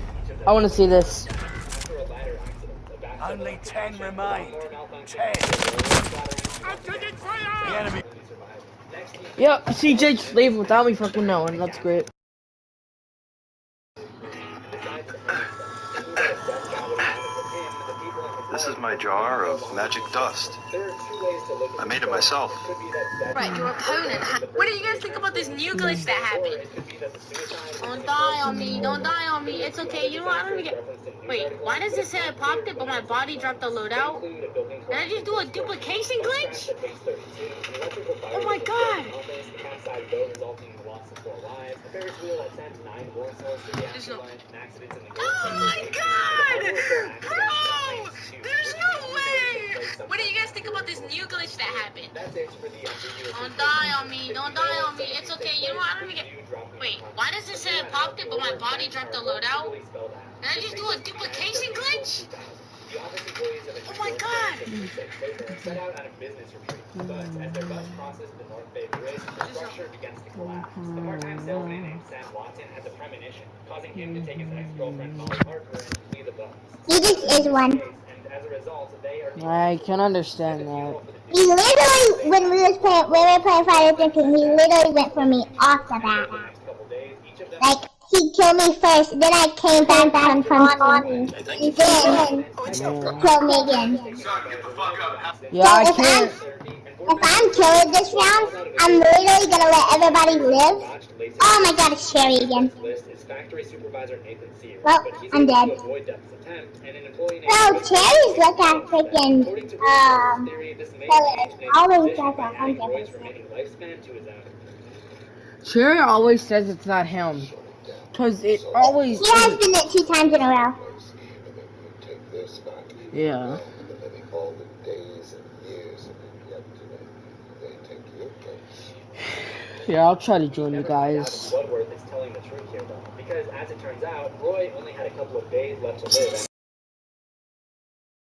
[SPEAKER 2] I want to see this.
[SPEAKER 7] after a ladder accident. A bath
[SPEAKER 3] Only 10 remain.
[SPEAKER 7] more malfunction.
[SPEAKER 3] 10. The enemy.
[SPEAKER 7] Next, he
[SPEAKER 2] Yep, CJ just leave without me fucking knowing. That's great.
[SPEAKER 15] This is my jar of magic dust. I made it myself.
[SPEAKER 12] Right, your opponent. What do you guys think about this new glitch that happened? Don't die on me. Don't die on me. It's okay. You know what? I don't even get... Wait, why does it say I popped it, but my body dropped the loadout? Did I just do a duplication glitch? Oh my god.
[SPEAKER 7] 4 lives, a Ferris wheel that sent 9 more souls to the afterlife, and accidents in the Gulf.
[SPEAKER 12] Oh my god! Bro! There's no way! What do you guys think about this new glitch that happened?
[SPEAKER 7] That's it for the ambiguous.
[SPEAKER 12] Don't die on me. Don't die on me. It's okay. You know what? I don't even get... Wait, why does it say I popped it, but my body dropped the loadout? Did I just do a duplication glitch? Oh my god!
[SPEAKER 7] Set out on a business retreat, but as their bus crosses the North Bay Bridge, the structure begins to collapse. The part-time salesman named Sam Watson has a premonition, causing him to take his ex-girlfriend Molly Harper and flee the bus.
[SPEAKER 1] He just is one.
[SPEAKER 7] And as a result, they are...
[SPEAKER 2] I can understand that.
[SPEAKER 1] He literally, when we were playing Friday Drinking, he literally went for me off the bat. Like, he killed me first, then I came back from him. He then killed me again.
[SPEAKER 2] Yeah, I
[SPEAKER 1] So
[SPEAKER 2] can't.
[SPEAKER 1] if I'm killing this round, I'm literally gonna let everybody live. Oh my god, it's Cherry again. Well, I'm dead. No, Cherry's look at freaking, always says 100%.
[SPEAKER 2] Cherry always says it's not him. Cause it always
[SPEAKER 1] He has been it 2 times in a row.
[SPEAKER 2] Yeah. Yeah, I'll try to join you guys.
[SPEAKER 7] Bloodworth is telling the truth here, though, because as it turns out, Roy only had a couple of days left to live.